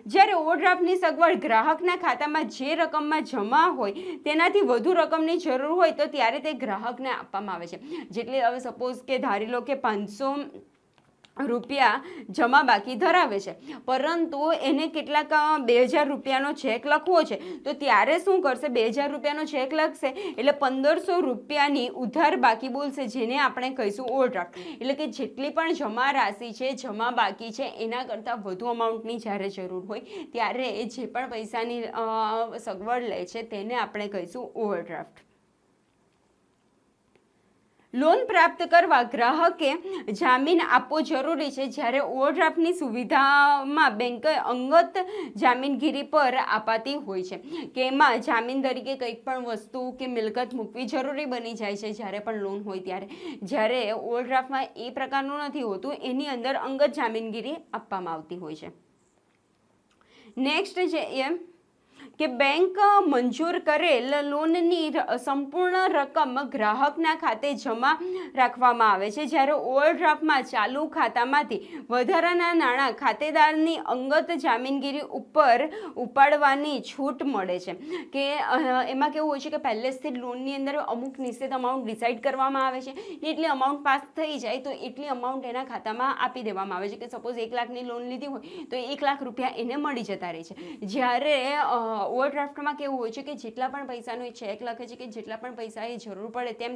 જ્યારે ઓવરડ્રાફ્ટની સગવડ ગ્રાહકના ખાતામાં જે રકમમાં જમા હોય તેનાથી વધુ રકમની જરૂર હોય તો ત્યારે તે ગ્રાહકને આપવામાં આવે છે. જેટલી હવે સપોઝ કે ધારી લો કે 500 રૂપિયા જમા બાકી ધરાવે છે, પરંતુ એને કેટલાક 2000 રૂપિયાનો ચેક લખવો છે, તો ત્યારે શું કરશે, 2000 રૂપિયાનો ચેક લખશે એટલે 1500 રૂપિયાની ઉધાર બાકી બોલશે, જેને આપણે કહીશું ઓવરડ્રાફ્ટ. એટલે કે જેટલી પણ જમા રાશિ છે, જમા બાકી છે, એના કરતાં વધુ અમાઉન્ટની જ્યારે જરૂર હોય ત્યારે જે પણ પૈસાની સગવડ લે છે તેને આપણે કહીશું ઓવરડ્રાફ્ટ. લોન પ્રાપ્ત કરવા ગ્રાહકે જામીન આપવો જરૂરી છે, જ્યારે ઓવરડ્રાફ્ટની સુવિધામાં બેંકે અંગત જામીનગીરી પર અપાતી હોય છે, કે એમાં જામીન તરીકે કંઈક પણ વસ્તુ કે મિલકત મૂકવી જરૂરી બની જાય છે જ્યારે પણ લોન હોય ત્યારે. જ્યારે ઓવરડ્રાફ્ટમાં એ પ્રકારનું નથી હોતું, એની અંદર અંગત જામીનગીરી આપવામાં આવતી હોય છે. નેક્સ્ટ છે એમ કે બેંક મંજૂર કરેલ લોનની સંપૂર્ણ રકમ ગ્રાહકના ખાતે જમા રાખવામાં આવે છે, જ્યારે ઓવરડ્રાફ્ટમાં ચાલુ ખાતામાંથી વધારાના નાણાં ખાતેદારની અંગત જામીનગીરી ઉપર ઉપાડવાની છૂટ મળે છે. કે એમાં કેવું હોય છે કે પહેલેથી જ લોનની અંદર અમુક નિશ્ચિત અમાઉન્ટ ડિસાઇડ કરવામાં આવે છે, ને એટલી અમાઉન્ટ પાસ થઈ જાય તો એટલી અમાઉન્ટ એના ખાતામાં આપી દેવામાં આવે છે. કે સપોઝ 1 લાખની લોન લીધી હોય તો 1 લાખ રૂપિયા એને મળી જતા રહે છે. જ્યારે ઓવરડ્રાફ્ટમાં કેવું હોય છે કે જેટલા પણ પૈસાનો એ ચેક લખે છે, કે જેટલા પણ પૈસા એ જરૂર પડે તેમ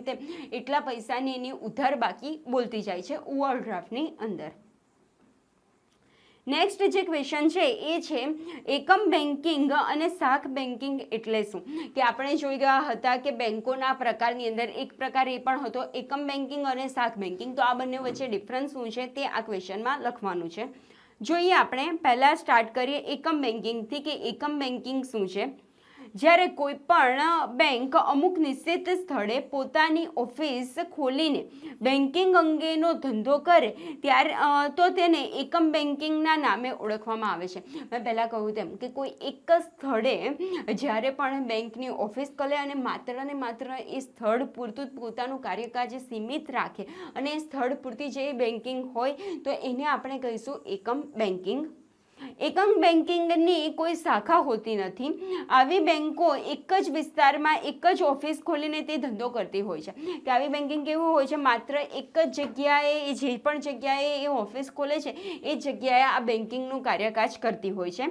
એટલા પૈસાની એની ઉધાર બાકી બોલતી જાય છે ઓવરડ્રાફ્ટની અંદર. નેક્સ્ટ જે ક્વેશ્ચન છે એ છે એકમ બેન્કિંગ અને શાખ બેન્કિંગ એટલે શું. કે આપણે જોઈ ગયા હતા કે બેન્કોના પ્રકારની અંદર એક પ્રકાર એ પણ હતો એકમ બેન્કિંગ અને શાખ બેન્કિંગ. તો આ બંને વચ્ચે ડિફરન્સ શું છે તે આ ક્વેશ્ચનમાં લખવાનું છે. જોઈએ આપણે પહેલાં સ્ટાર્ટ કરીએ એકમ બેન્કિંગથી કે એકમ બેન્કિંગ શું છે. જ્યારે કોઈ પણ બેંક અમુક નિશ્ચિત સ્થળે પોતાની ઓફિસ ખોલીને બેન્કિંગ અંગેનો ધંધો કરે ત્યારે તો તેને એકમ બેન્કિંગના નામે ઓળખવામાં આવે છે. મેં પહેલાં કહ્યું તેમ કે કોઈ એક જ સ્થળે જ્યારે પણ બેંકની ઓફિસ ખોલે અને માત્ર એ સ્થળ પૂરતું પોતાનું કાર્યકાજ સીમિત રાખે અને એ સ્થળ પૂરતી જે બેન્કિંગ હોય તો એને આપણે કહીશું એકમ બેન્કિંગ. એકમ બેન્કિંગની કોઈ શાખા હોતી નથી. આવી બેન્કો એક જ વિસ્તારમાં એક જ ઓફિસ ખોલીને તે ધંધો કરતી હોય છે. કે આવી બેન્કિંગ કેવું હોય છે, માત્ર એક જ જગ્યાએ જે પણ જગ્યાએ એ ઓફિસ ખોલે છે એ જગ્યાએ આ બેન્કિંગનું કાર્યકાજ કરતી હોય છે.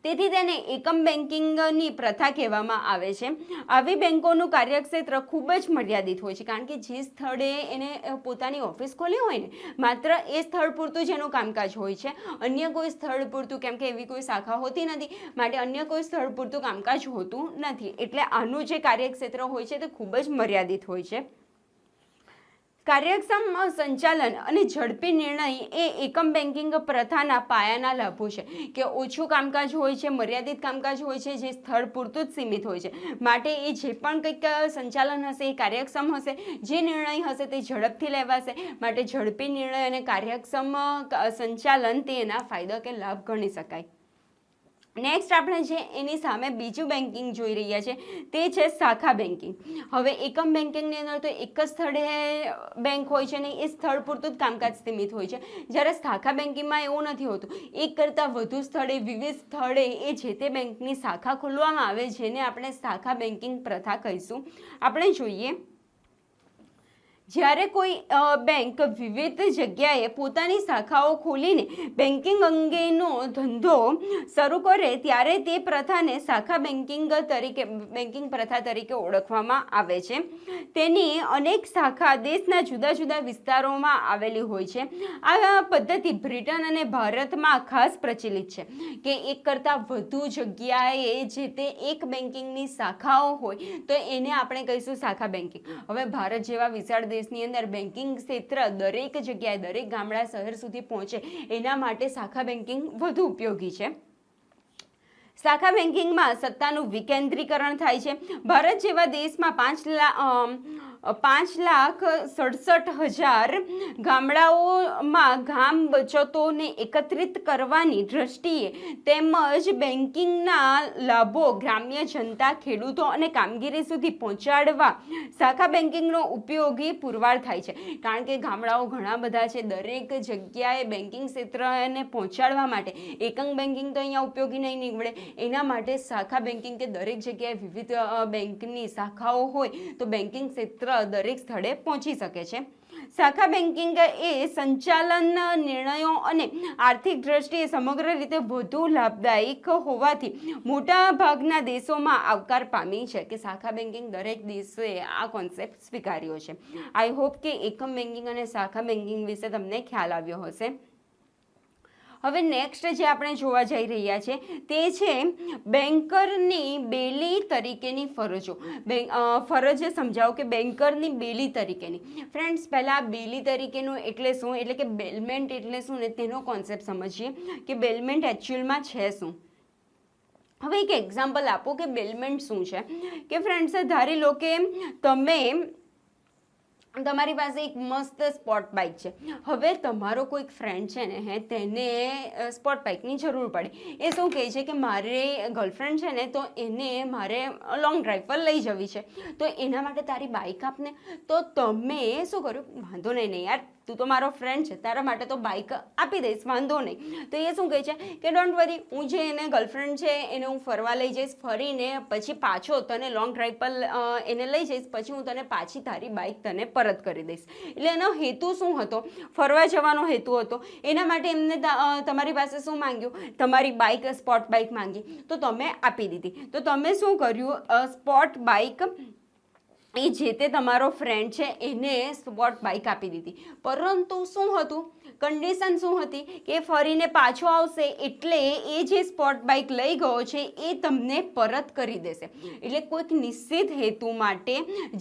તેથી તેને એકમ બેન્કિંગની પ્રથા કહેવામાં આવે છે. આવી બેન્કોનું કાર્યક્ષેત્ર ખૂબ જ મર્યાદિત હોય છે, કારણ કે જે સ્થળે એને પોતાની ઓફિસ ખોલી હોય ને માત્ર એ સ્થળ પૂરતું જ એનું કામકાજ હોય છે, અન્ય કોઈ સ્થળ પૂરતું, કેમ કે એવી કોઈ શાખા હોતી નથી માટે અન્ય કોઈ સ્થળ પૂરતું કામકાજ હોતું નથી. એટલે આનું જે કાર્યક્ષેત્ર હોય છે તે ખૂબ જ મર્યાદિત હોય છે. કાર્યક્ષમ સંચાલન અને ઝડપી નિર્ણય એ એકમ બેન્કિંગ પ્રથાના પાયાના લાભો છે. કે ઓછું કામકાજ હોય છે, મર્યાદિત કામકાજ હોય છે, જે સ્થળ પૂરતું જ સીમિત હોય છે. માટે એ જે પણ કંઈક સંચાલન હશે એ કાર્યક્ષમ હશે, જે નિર્ણય હશે તે ઝડપથી લેવાશે. માટે ઝડપી નિર્ણય અને કાર્યક્ષમ સંચાલન તે એના ફાયદા કે લાભ ગણી શકાય. નેક્સ્ટ આપણે જે એની સામે બીજું બેન્કિંગ જોઈ રહ્યા છે તે છે શાખા બેન્કિંગ. હવે એકમ બેન્કિંગની અંદર તો એક જ સ્થળે બેંક હોય છે ને એ સ્થળ પૂરતું જ કામકાજ સીમિત હોય છે. જ્યારે શાખા બેન્કિંગમાં એવું નથી હોતું. એક કરતાં વધુ સ્થળે વિવિધ સ્થળે એ જે તે બેંકની શાખા ખોલવામાં આવે જેને આપણે શાખા બેન્કિંગ પ્રથા કહીશું. આપણે જોઈએ જ્યારે કોઈ બેંક વિવિધ જગ્યાએ પોતાની શાખાઓ ખોલીને બેન્કિંગ અંગેનો ધંધો શરૂ કરે ત્યારે તે પ્રથાને શાખા બેન્કિંગ પ્રથા તરીકે ઓળખવામાં આવે છે. તેની અનેક શાખા દેશના જુદા જુદા વિસ્તારોમાં આવેલી હોય છે. આ પદ્ધતિ બ્રિટન અને ભારતમાં ખાસ પ્રચલિત છે કે એક કરતાં વધુ જગ્યાએ જે તે એક બેન્કિંગની શાખાઓ હોય તો એને આપણે કહીશું શાખા બેન્કિંગ. હવે ભારત જેવા વિશાળ દેશની અંદર બેન્કિંગ ક્ષેત્ર દરેક જગ્યાએ દરેક ગામડા શહેર સુધી પહોંચે એના માટે શાખા બેન્કિંગ વધુ ઉપયોગી છે. શાખા બેન્કિંગમાં સત્તાનું વિકેન્દ્રીકરણ થાય છે. ભારત જેવા દેશમાં 5,67,000 ગામડાઓમાં ગામ બચતોને એકત્રિત કરવાની દ્રષ્ટિએ તેમજ બેન્કિંગના લાભો ગ્રામ્ય જનતા, ખેડૂતો અને કામગીરી સુધી પહોંચાડવા શાખા બેન્કિંગનો ઉપયોગી પુરવાર થાય છે. કારણ કે ગામડાઓ ઘણા બધા છે, દરેક જગ્યાએ બેન્કિંગ ક્ષેત્રને પહોંચાડવા માટે એકમ બેન્કિંગ તો અહીંયા ઉપયોગી નહીં નીવડે. એના માટે શાખા બેન્કિંગ કે દરેક જગ્યાએ વિવિધ બેન્કની શાખાઓ હોય તો બેન્કિંગ ક્ષેત્ર દરેક સ્થળે પહોંચી શકે છે. શાખા બેન્કિંગ એ સંચાલન નિર્ણયો અને આર્થિક દ્રષ્ટિએ સમગ્ર રીતે વધુ લાભદાયક હોવાથી મોટા ભાગના દેશોમાં આવકાર પામી છે. કે શાખા બેન્કિંગ દરેક દેશે આ કોન્સેપ્ટ સ્વીકાર્યો છે. આઈ હોપ કે એકમ બેન્કિંગ અને શાખા બેન્કિંગ વિશે તમને ખ્યાલ આવ્યો હશે. હવે નેક્સ્ટ જે આપણે જોવા જઈ રહ્યા છે તે છે બેન્કરની બેલી તરીકેની ફરજો. ફરજ સમજાવો કે બેન્કરની બેલી તરીકેની. ફ્રેન્ડ્સ, પહેલાં બેલી તરીકેનું એટલે શું, એટલે કે બેલમેન્ટ એટલે શું ને તેનો કોન્સેપ્ટ સમજીએ કે બેલમેન્ટ એકચ્યુઅલમાં છે શું. હવે એક એક્ઝામ્પલ આપો કે બેલમેન્ટ શું છે. કે ફ્રેન્ડ્સ, ધારી લો કે તમારી પાસે એક મસ્ત સ્પોર્ટ બાઇક છે. હવે તમારો કોઈક ફ્રેન્ડ છે ને તેને સ્પોર્ટ બાઇકની જરૂર પડે. એ શું કહે છે કે મારે ગર્લફ્રેન્ડ છે ને તો એને મારે લોંગ ડ્રાઈવ પર લઈ જવી છે, તો એના માટે તારી બાઇક આપને. તો તમે શું કર્યું, વાંધો નહીં યાર, તું તો મારો ફ્રેન્ડ છે, તારા માટે તો બાઇક આપી દઈશ, વાંધો નહીં. તો એ શું કહે છે કે ડોન્ટ વરી, હું જે એને ગર્લફ્રેન્ડ છે એને હું ફરવા લઈ જઈશ, ફરીને પછી પાછો તને લોંગ ડ્રાઈવ પર એને લઈ જઈશ, પછી હું તને પાછી તારી બાઇક તને પરત કરી દઈશ. એટલે એનો હેતુ શું હતો, ફરવા જવાનો હેતુ હતો. એના માટે એમને તમારી પાસે શું માંગ્યું, તમારી બાઇક, સ્પોર્ટ બાઇક માંગી, તો તમે આપી દીધી. તો તમે શું કર્યું, સ્પોર્ટ બાઇક એ જે તે તમારો ફ્રેન્ડ છે એને સ્પોટ બાઇક આપી દીધી, પરંતુ શું હતું, કન્ડિશન શું હતી કે ફરીને પાછો આવશે એટલે એ જે સ્પોટ બાઇક લઈ ગયો છે એ તમને પરત કરી દેશે. એટલે કોઈક નિશ્ચિત હેતુ માટે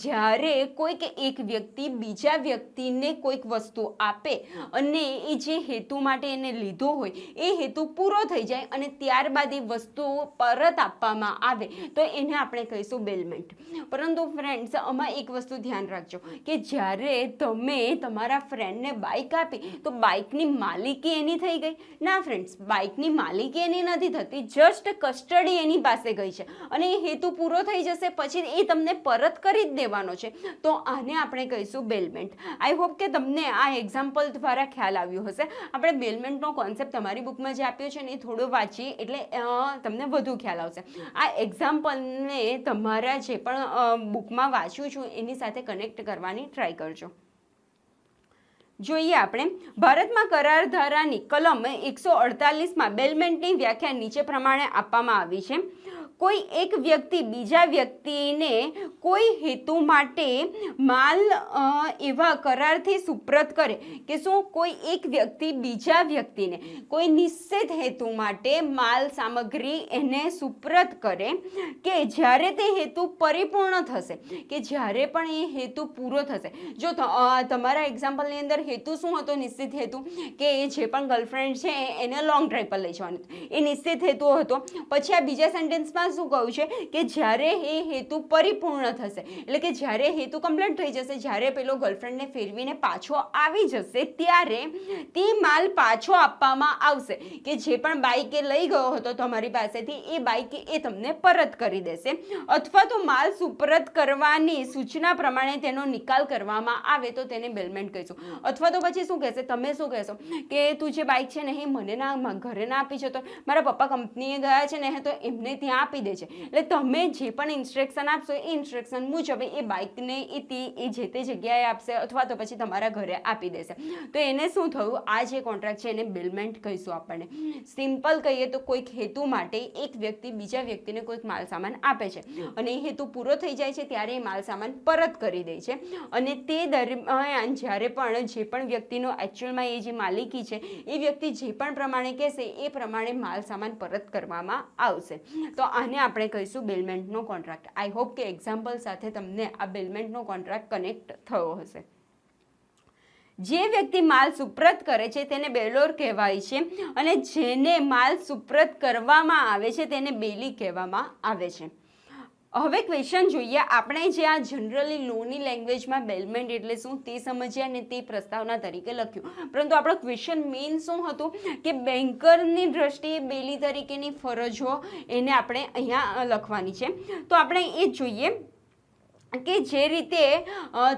જ્યારે કોઈક એક વ્યક્તિ બીજા વ્યક્તિને કોઈક વસ્તુ આપે અને એ જે હેતુ માટે એને લીધો હોય એ હેતુ પૂરો થઈ જાય અને ત્યારબાદ એ વસ્તુ પરત આપવામાં આવે તો એને આપણે કહીશું બેલમેન્ટ. પરંતુ ફ્રેન્ડ્સ, આમાં એક વસ્તુ ધ્યાન રાખજો કે જ્યારે તમે તમારા ફ્રેન્ડને બાઇક આપી તો બાઇકની માલિકી એની થઈ ગઈ? ના ફ્રેન્ડ્સ, બાઇકની માલિકી એની નથી થતી, જસ્ટ કસ્ટડી એની પાસે ગઈ છે અને એ હેતુ પૂરો થઈ જશે પછી એ તમને પરત કરી જ દેવાનો છે. તો આને આપણે કહીશું બેલમેન્ટ. આઈ હોપ કે તમને આ એક્ઝામ્પલ દ્વારા ખ્યાલ આવ્યો હશે. આપણે બેલમેન્ટનો કોન્સેપ્ટ તમારી બુકમાં જે આપ્યો છે ને એ થોડો વાંચીએ એટલે તમને વધુ ખ્યાલ આવશે. આ એક્ઝામ્પલને તમારા જે પણ બુકમાં વાંચ્યું છું એની સાથે કનેક્ટ કરવાની ટ્રાય કરજો. જોઈએ આપણે ભારતમાં કરાર ધારાની કલમ 148માં બેલમેન્ટની વ્યાખ્યા નીચે પ્રમાણે આપવામાં આવી છે. કોઈ એક વ્યક્તિ બીજા વ્યક્તિને કોઈ હેતુ માટે માલ એવા કરારથી સુપ્રત કરે કે શું કોઈ એક વ્યક્તિ બીજા વ્યક્તિને કોઈ નિશ્ચિત હેતુ માટે માલ સામગ્રી એને સુપ્રત કરે કે જ્યારે તે હેતુ પરિપૂર્ણ થશે, કે જ્યારે પણ એ હેતુ પૂરો થશે. જો તમારા એક્ઝામ્પલની અંદર હેતુ શું હતો? નિશ્ચિત હેતુ કે જે પણ ગર્લફ્રેન્ડ છે એને લોંગ ડ્રાઈવ પર લઈ જવાનું, એ નિશ્ચિત હેતુ હતો. પછી આ બીજા સેન્ટેન્સમાં શું કહ્યું છે કે જ્યારે એ હેતુ પરિપૂર્ણ થશે, એટલે કે જ્યારે હેતુ કમ્પ્લીટ થઈ જશે, જ્યારે પેલો ગર્લફ્રેન્ડને ફેરવીને પાછો આવી જશે ત્યારે તે માલ પાછો આપવામાં આવશે, કે જે પણ બાઇક એ લઈ ગયો હતો તમારી પાસેથી એ બાઇક એ તમને પરત કરી દેશે. અથવા તો માલ સુપરત કરવાની સૂચના પ્રમાણે તેનો નિકાલ કરવામાં આવે તો તેને બેલમેન્ટ કહીશું. અથવા તો પછી શું કહેશે, તમે શું કહેશો કે તું જે બાઇક છે ને એ મને ના ઘરે ના આપી છે, તો મારા પપ્પા કંપનીએ ગયા છે ને તો એમને ત્યાં આપી દે છે. એટલે તમે જે પણ ઇન્સ્ટ્રક્શન આપશો એ ઇન્સ્ટ્રક્શન મુજબ એ બાઇકને એ જે તે જગ્યાએ આપશે અથવા તો પછી તમારા ઘરે આપી દેશે. તો એને શું થયું, આ જે કોન્ટ્રાક્ટ છે એને બેલમેન્ટ કહીશું આપણને. સિમ્પલ કહીએ તો કોઈક હેતુ માટે એક વ્યક્તિ બીજા વ્યક્તિને કોઈક માલ સામાન આપે છે અને એ હેતુ પૂરો થઈ જાય છે ત્યારે એ માલ સામાન પરત કરી દે છે અને તે દરમિયાન જ્યારે પણ જે પણ વ્યક્તિનો એકચ્યુઅલમાં એ જે માલિકી છે એ વ્યક્તિ જે પણ પ્રમાણે કહેશે એ પ્રમાણે માલ સામાન પરત કરવામાં આવશે. તો આને આપણે કહીશું બેલમેન્ટનો કોન્ટ્રાક્ટ. આઈ હોપ કે એક્ઝામ્પલ સાથે તમને આ બેલમેન્ટનો કોન્ટ્રાક્ટ કનેક્ટ થયો હશે. જે વ્યક્તિ માલ સુપ્રત કરે છે તેને બેલોર કહેવાય છે અને જેને માલ સુપ્રત કરવામાં આવે છે તેને બેલી કહેવામાં આવે છે. હવે ક્વેશ્ચન જોઈએ આપણે. જે આ જનરલી લોની લેંગ્વેજમાં બેલમેન્ટ એટલે શું તે સમજ્યા અને તે પ્રસ્તાવના તરીકે લખ્યું, પરંતુ આપણો ક્વેશ્ચન મેઇન શું હતું કે બેન્કરની દ્રષ્ટિએ બેલી તરીકેની ફરજો એને આપણે અહીંયા લખવાની છે. તો આપણે એ જોઈએ કે જે રીતે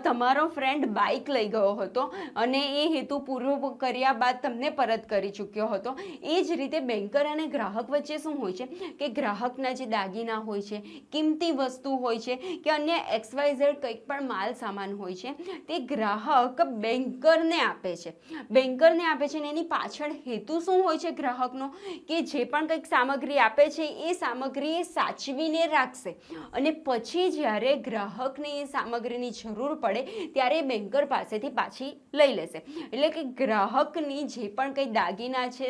તમારો ફ્રેન્ડ બાઇક લઈ ગયો હતો અને એ હેતુ પૂરો કર્યા બાદ તમને પરત કરી ચૂક્યો હતો, એ જ રીતે બેન્કર અને ગ્રાહક વચ્ચે શું હોય છે કે ગ્રાહકના જે દાગીના હોય છે, કિંમતી વસ્તુ હોય છે કે અન્ય XYZ કંઈક પણ માલ સામાન હોય છે તે ગ્રાહક બેન્કરને આપે છે. બેન્કરને આપે છે અને એની પાછળ હેતુ શું હોય છે ગ્રાહકનો, કે જે પણ કંઈક સામગ્રી આપે છે એ સામગ્રી એ સાચવીને રાખશે અને પછી જ્યારે ગ્રાહક એ સામગ્રીની જરૂર પડે ત્યારે બેન્કર પાસેથી પાછી લઈ લેશે. એટલે કે ગ્રાહકની જે પણ કંઈ દાગીના છે,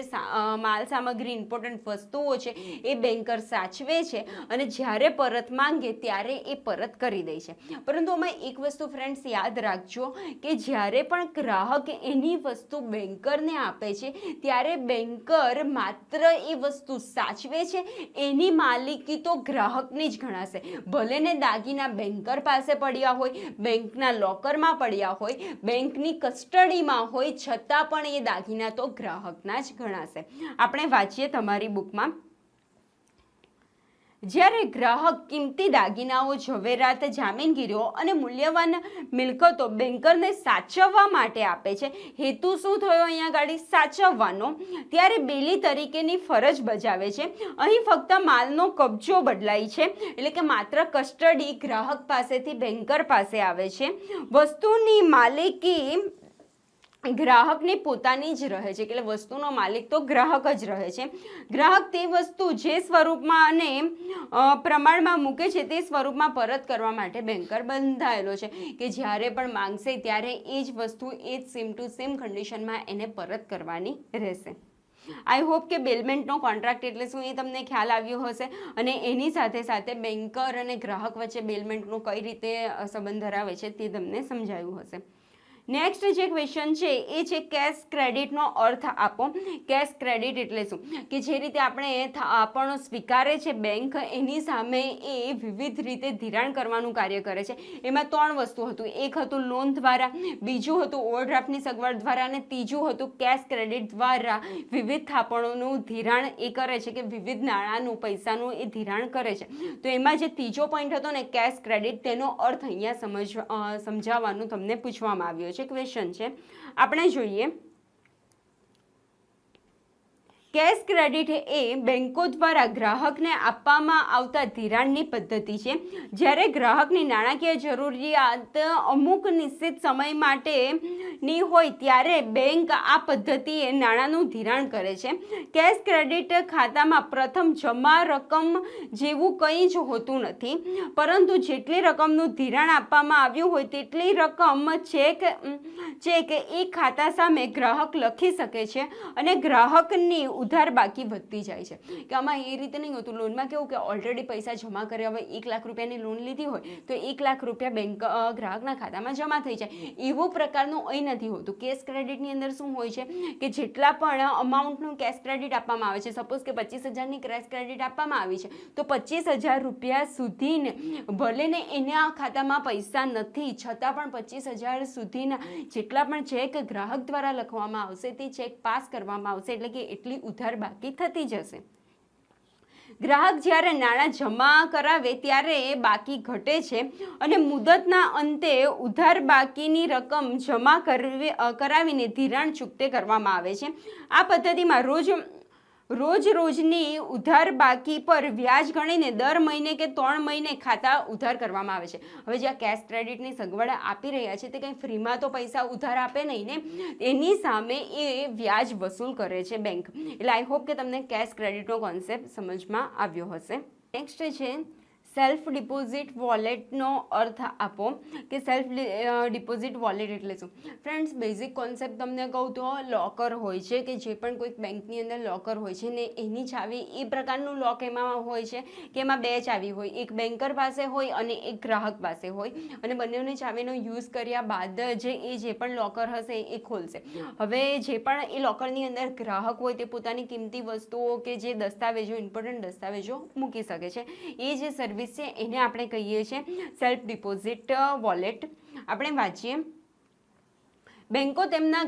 માલ સામગ્રી, ઇમ્પોર્ટન્ટ વસ્તુઓ છે એ બેન્કર સાચવે છે અને જ્યારે પરત માંગે ત્યારે એ પરત કરી દે છે. પરંતુ આમાં એક વસ્તુ ફ્રેન્ડ્સ યાદ રાખજો કે જ્યારે પણ ગ્રાહક એની વસ્તુ બેન્કરને આપે છે ત્યારે બેન્કર માત્ર એ વસ્તુ સાચવે છે, એની માલિકી તો ગ્રાહકની જ ગણાશે. ભલે ને દાગીના બેન્કર પાસે પડ્યા હોય, બેંકના લોકરમાં પડ્યા હોય, બેંકની કસ્ટડીમાં હોય, છતાં પણ એ દાગીના તો ગ્રાહકના જ ગણાશે. આપણે વાંચીએ તમારી બુકમાં. જ્યારે ગ્રાહક કિંમતી દાગીનાઓ, ઝવેરાત, જામીનગીરીઓ અને મૂલ્યવાન મિલકતો બેન્કરને સાચવવા માટે આપે છે, હેતુ શું થયો અહીંયા ગાડી સાચવવાનો, ત્યારે બેલી તરીકેની ફરજ બજાવે છે. અહીં ફક્ત માલનો કબજો બદલાય છે, એટલે કે માત્ર કસ્ટડી ગ્રાહક પાસેથી બેન્કર પાસે આવે છે. વસ્તુની માલિકી ગ્રાહકની પોતાની જ રહે છે, એટલે વસ્તુનો માલિક તો ગ્રાહક જ રહે છે. ગ્રાહક તે વસ્તુ જે સ્વરૂપમાં અને પ્રમાણમાં મૂકે છે તે સ્વરૂપમાં પરત કરવા માટે બેન્કર બંધાયેલો છે, કે જ્યારે પણ માંગશે ત્યારે એ જ વસ્તુ એ જ સેમ ટુ સેમ કન્ડિશનમાં એને પરત કરવાની રહેશે. આઈ હોપ કે બેલમેન્ટનો કોન્ટ્રાક્ટ એટલે શું એ તમને ખ્યાલ આવ્યો હશે, અને એની સાથે સાથે બેન્કર અને ગ્રાહક વચ્ચે બેલમેન્ટનો કઈ રીતે સંબંધ ધરાવે છે તે તમને સમજાયું હશે. નેક્સ્ટ જે ક્વેશ્ચન છે એ છે કેશ ક્રેડિટનો અર્થ આપો. કેશ ક્રેડિટ એટલે શું, કે જે રીતે આપણે આપણો સ્વીકારે છે બેંક, એની સામે એ વિવિધ રીતે ધિરાણ કરવાનું કાર્ય કરે છે. એમાં 3 વસ્તુ હતું. એક હતું લોન દ્વારા, બીજું હતું ઓવરડ્રાફ્ટની સગવડ દ્વારા, અને ત્રીજું હતું કેશ ક્રેડિટ દ્વારા વિવિધ થાપણોનું ધિરાણ એ કરે છે, કે વિવિધ નાણાંનું પૈસાનું એ ધિરાણ કરે છે. તો એમાં જે ત્રીજો પોઈન્ટ હતો ને કેશ ક્રેડિટ, તેનો અર્થ અહીંયા સમજાવવાનું તમને પૂછવામાં આવ્યો છે. ક્વેશ્ચન છે, આપણે જોઈએ. કેશ ક્રેડિટ એ બેંકો દ્વારા ગ્રાહકને આપવામાં આવતા ધિરાણની પદ્ધતિ છે. જ્યારે ગ્રાહકની નાણાકીય જરૂરિયાત અમુક નિશ્ચિત સમય માટેની હોય ત્યારે બેંક આ પદ્ધતિએ નાણાંનું ધિરાણ કરે છે. કેશ ક્રેડિટ ખાતામાં પ્રથમ જમા રકમ જેવું કંઈ જ હોતું નથી, પરંતુ જેટલી રકમનું ધિરાણ આપવામાં આવ્યું હોય તેટલી રકમ ચેક એ ખાતા સામે ગ્રાહક લખી શકે છે, અને ગ્રાહકની ઉધાર બાકી વધતી જાય છે. કે આમાં એ રીતે નહીં હોતું. લોનમાં કેવું કે ઓલરેડી પૈસા જમા કર્યા હોય, 1 લાખ રૂપિયાની લોન લીધી હોય તો 1 લાખ રૂપિયા બેંક ગ્રાહકના ખાતામાં જમા થઈ જાય. એવું પ્રકારનું અહીં નથી હોતું. કેશ ક્રેડિટની અંદર શું હોય છે કે જેટલા પણ અમાઉન્ટનું કેશ ક્રેડિટ આપવામાં આવે છે, સપોઝ કે 25,000ની કેશ ક્રેડિટ આપવામાં આવી છે, તો 25,000 રૂપિયા સુધીને ભલે ને એના ખાતામાં પૈસા નથી, છતાં પણ 25,000 સુધીના જેટલા પણ ચેક ગ્રાહક દ્વારા લખવામાં આવશે તે ચેક પાસ કરવામાં આવશે, એટલે કે એટલી ઉધાર બાકી થતી જશે. ગ્રાહક જ્યારે નાણાં જમા કરાવે ત્યારે બાકી ઘટે છે, અને મુદતના અંતે ઉધાર બાકીની રકમ જમા કરાવીને ધિરાણ ચૂકતે કરવામાં આવે છે. આ પદ્ધતિમાં રોજની ઉધાર બાકી પર વ્યાજ ગણીને દર મહિને કે 3 મહિને ખાતા ઉધાર કરવામાં આવે છે. હવે જ્યાં કેશ ક્રેડિટની સગવડ આપી રહ્યા છે તે કંઈ ફ્રીમાં તો પૈસા ઉધાર આપે નહીં ને, એની સામે એ વ્યાજ વસૂલ કરે છે બેંક. એટલે આઈ હોપ કે તમને કેશ ક્રેડિટનો કોન્સેપ્ટ સમજમાં આવ્યો હશે. નેક્સ્ટ છે સેલ્ફ ડિપોઝિટ વોલેટનો અર્થ આપો. કે સેલ્ફ ડિપોઝિટ વોલેટ એટલે શું? ફ્રેન્ડ્સ, બેઝિક કોન્સેપ્ટ તમને કહું તો લોકર હોય છે, કે જે પણ કોઈક બેંકની અંદર લોકર હોય છે ને એની ચાવી એ પ્રકારનું લોક એમાં હોય છે કે એમાં 2 ચાવી હોય, એક બેન્કર પાસે હોય અને એક ગ્રાહક પાસે હોય, અને બંનેની ચાવીનો યુઝ કર્યા બાદ જે પણ લોકર હશે એ ખોલશે. હવે જે પણ એ લોકરની અંદર ગ્રાહક હોય તે પોતાની કિંમતી વસ્તુઓ કે જે દસ્તાવેજો, ઇમ્પોર્ટન્ટ દસ્તાવેજો મૂકી શકે છે. એ જે સર્વિસ છે એને આપણે કહીએ છીએ સેલ્ફ ડિપોઝિટ વોલેટ. આપણે વાંચીએ. બેંકો તેમના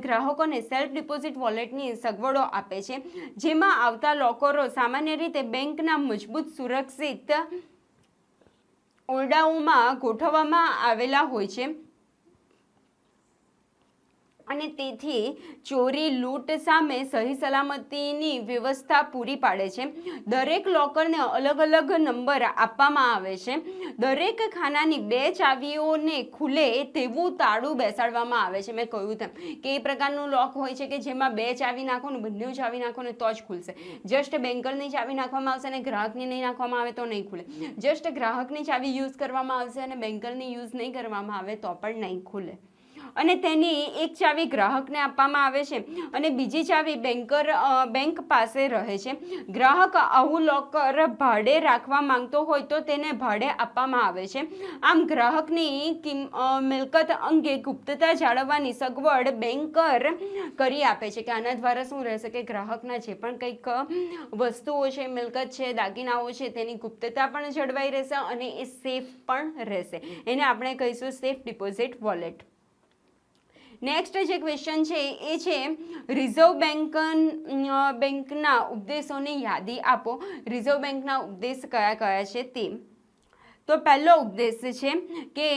ગ્રાહકોને સેલ્ફ ડિપોઝિટ વોલેટની સગવડો આપે છે, જેમાં આવતા લોકરો સામાન્ય રીતે બેંકના મજબૂત સુરક્ષિત ઓરડાઓમાં ગોઠવવામાં આવેલા હોય છે, અને તેથી ચોરી લૂંટ સામે સહી સલામતીની વ્યવસ્થા પૂરી પાડે છે. દરેક લોકરને અલગ અલગ નંબર આપવામાં આવે છે. દરેક ખાનાની 2 ચાવીઓને ખુલે તેવું તાળું બેસાડવામાં આવે છે. મેં કહ્યું તેમ કે એ પ્રકારનું લોક હોય છે કે જેમાં 2 ચાવી નાખો ને બંને ચાવી નાખો ને તો જ ખુલશે. જસ્ટ બેન્કરની ચાવી નાખવામાં આવશે અને ગ્રાહકની નહીં નાખવામાં આવે તો નહીં ખુલે. જસ્ટ ગ્રાહકની ચાવી યુઝ કરવામાં આવશે અને બેન્કરની યુઝ નહીં કરવામાં આવે તો પણ નહીં ખુલે. અને તેની એક ચાવી ગ્રાહકને આપવામાં આવે છે અને બીજી ચાવી બેંક પાસે રહે છે. ગ્રાહક આવું લોકર ભાડે રાખવા માંગતો હોય તો તેને ભાડે આપવામાં આવે છે. આમ ગ્રાહકની મિલકત અંગે ગુપ્તતા જાળવવાની સગવડ બેન્કર કરી આપે છે. કે આના દ્વારા શું રહેશે કે ગ્રાહકના જે પણ કંઈક વસ્તુઓ છે, મિલકત છે, દાગીનાઓ છે, તેની ગુપ્તતા પણ જળવાઈ રહેશે અને એ સેફ પણ રહેશે. એને આપણે કહીશું સેફ ડિપોઝિટ વોલેટ. નેક્સ્ટ જે ક્વેશ્ચન છે એ છે રિઝર્વ બેંકના ઉપદેશોની યાદી આપો. રિઝર્વ બેંકના ઉપદેશ કયા કયા છે તે. તો પહેલો ઉપદેશ છે કે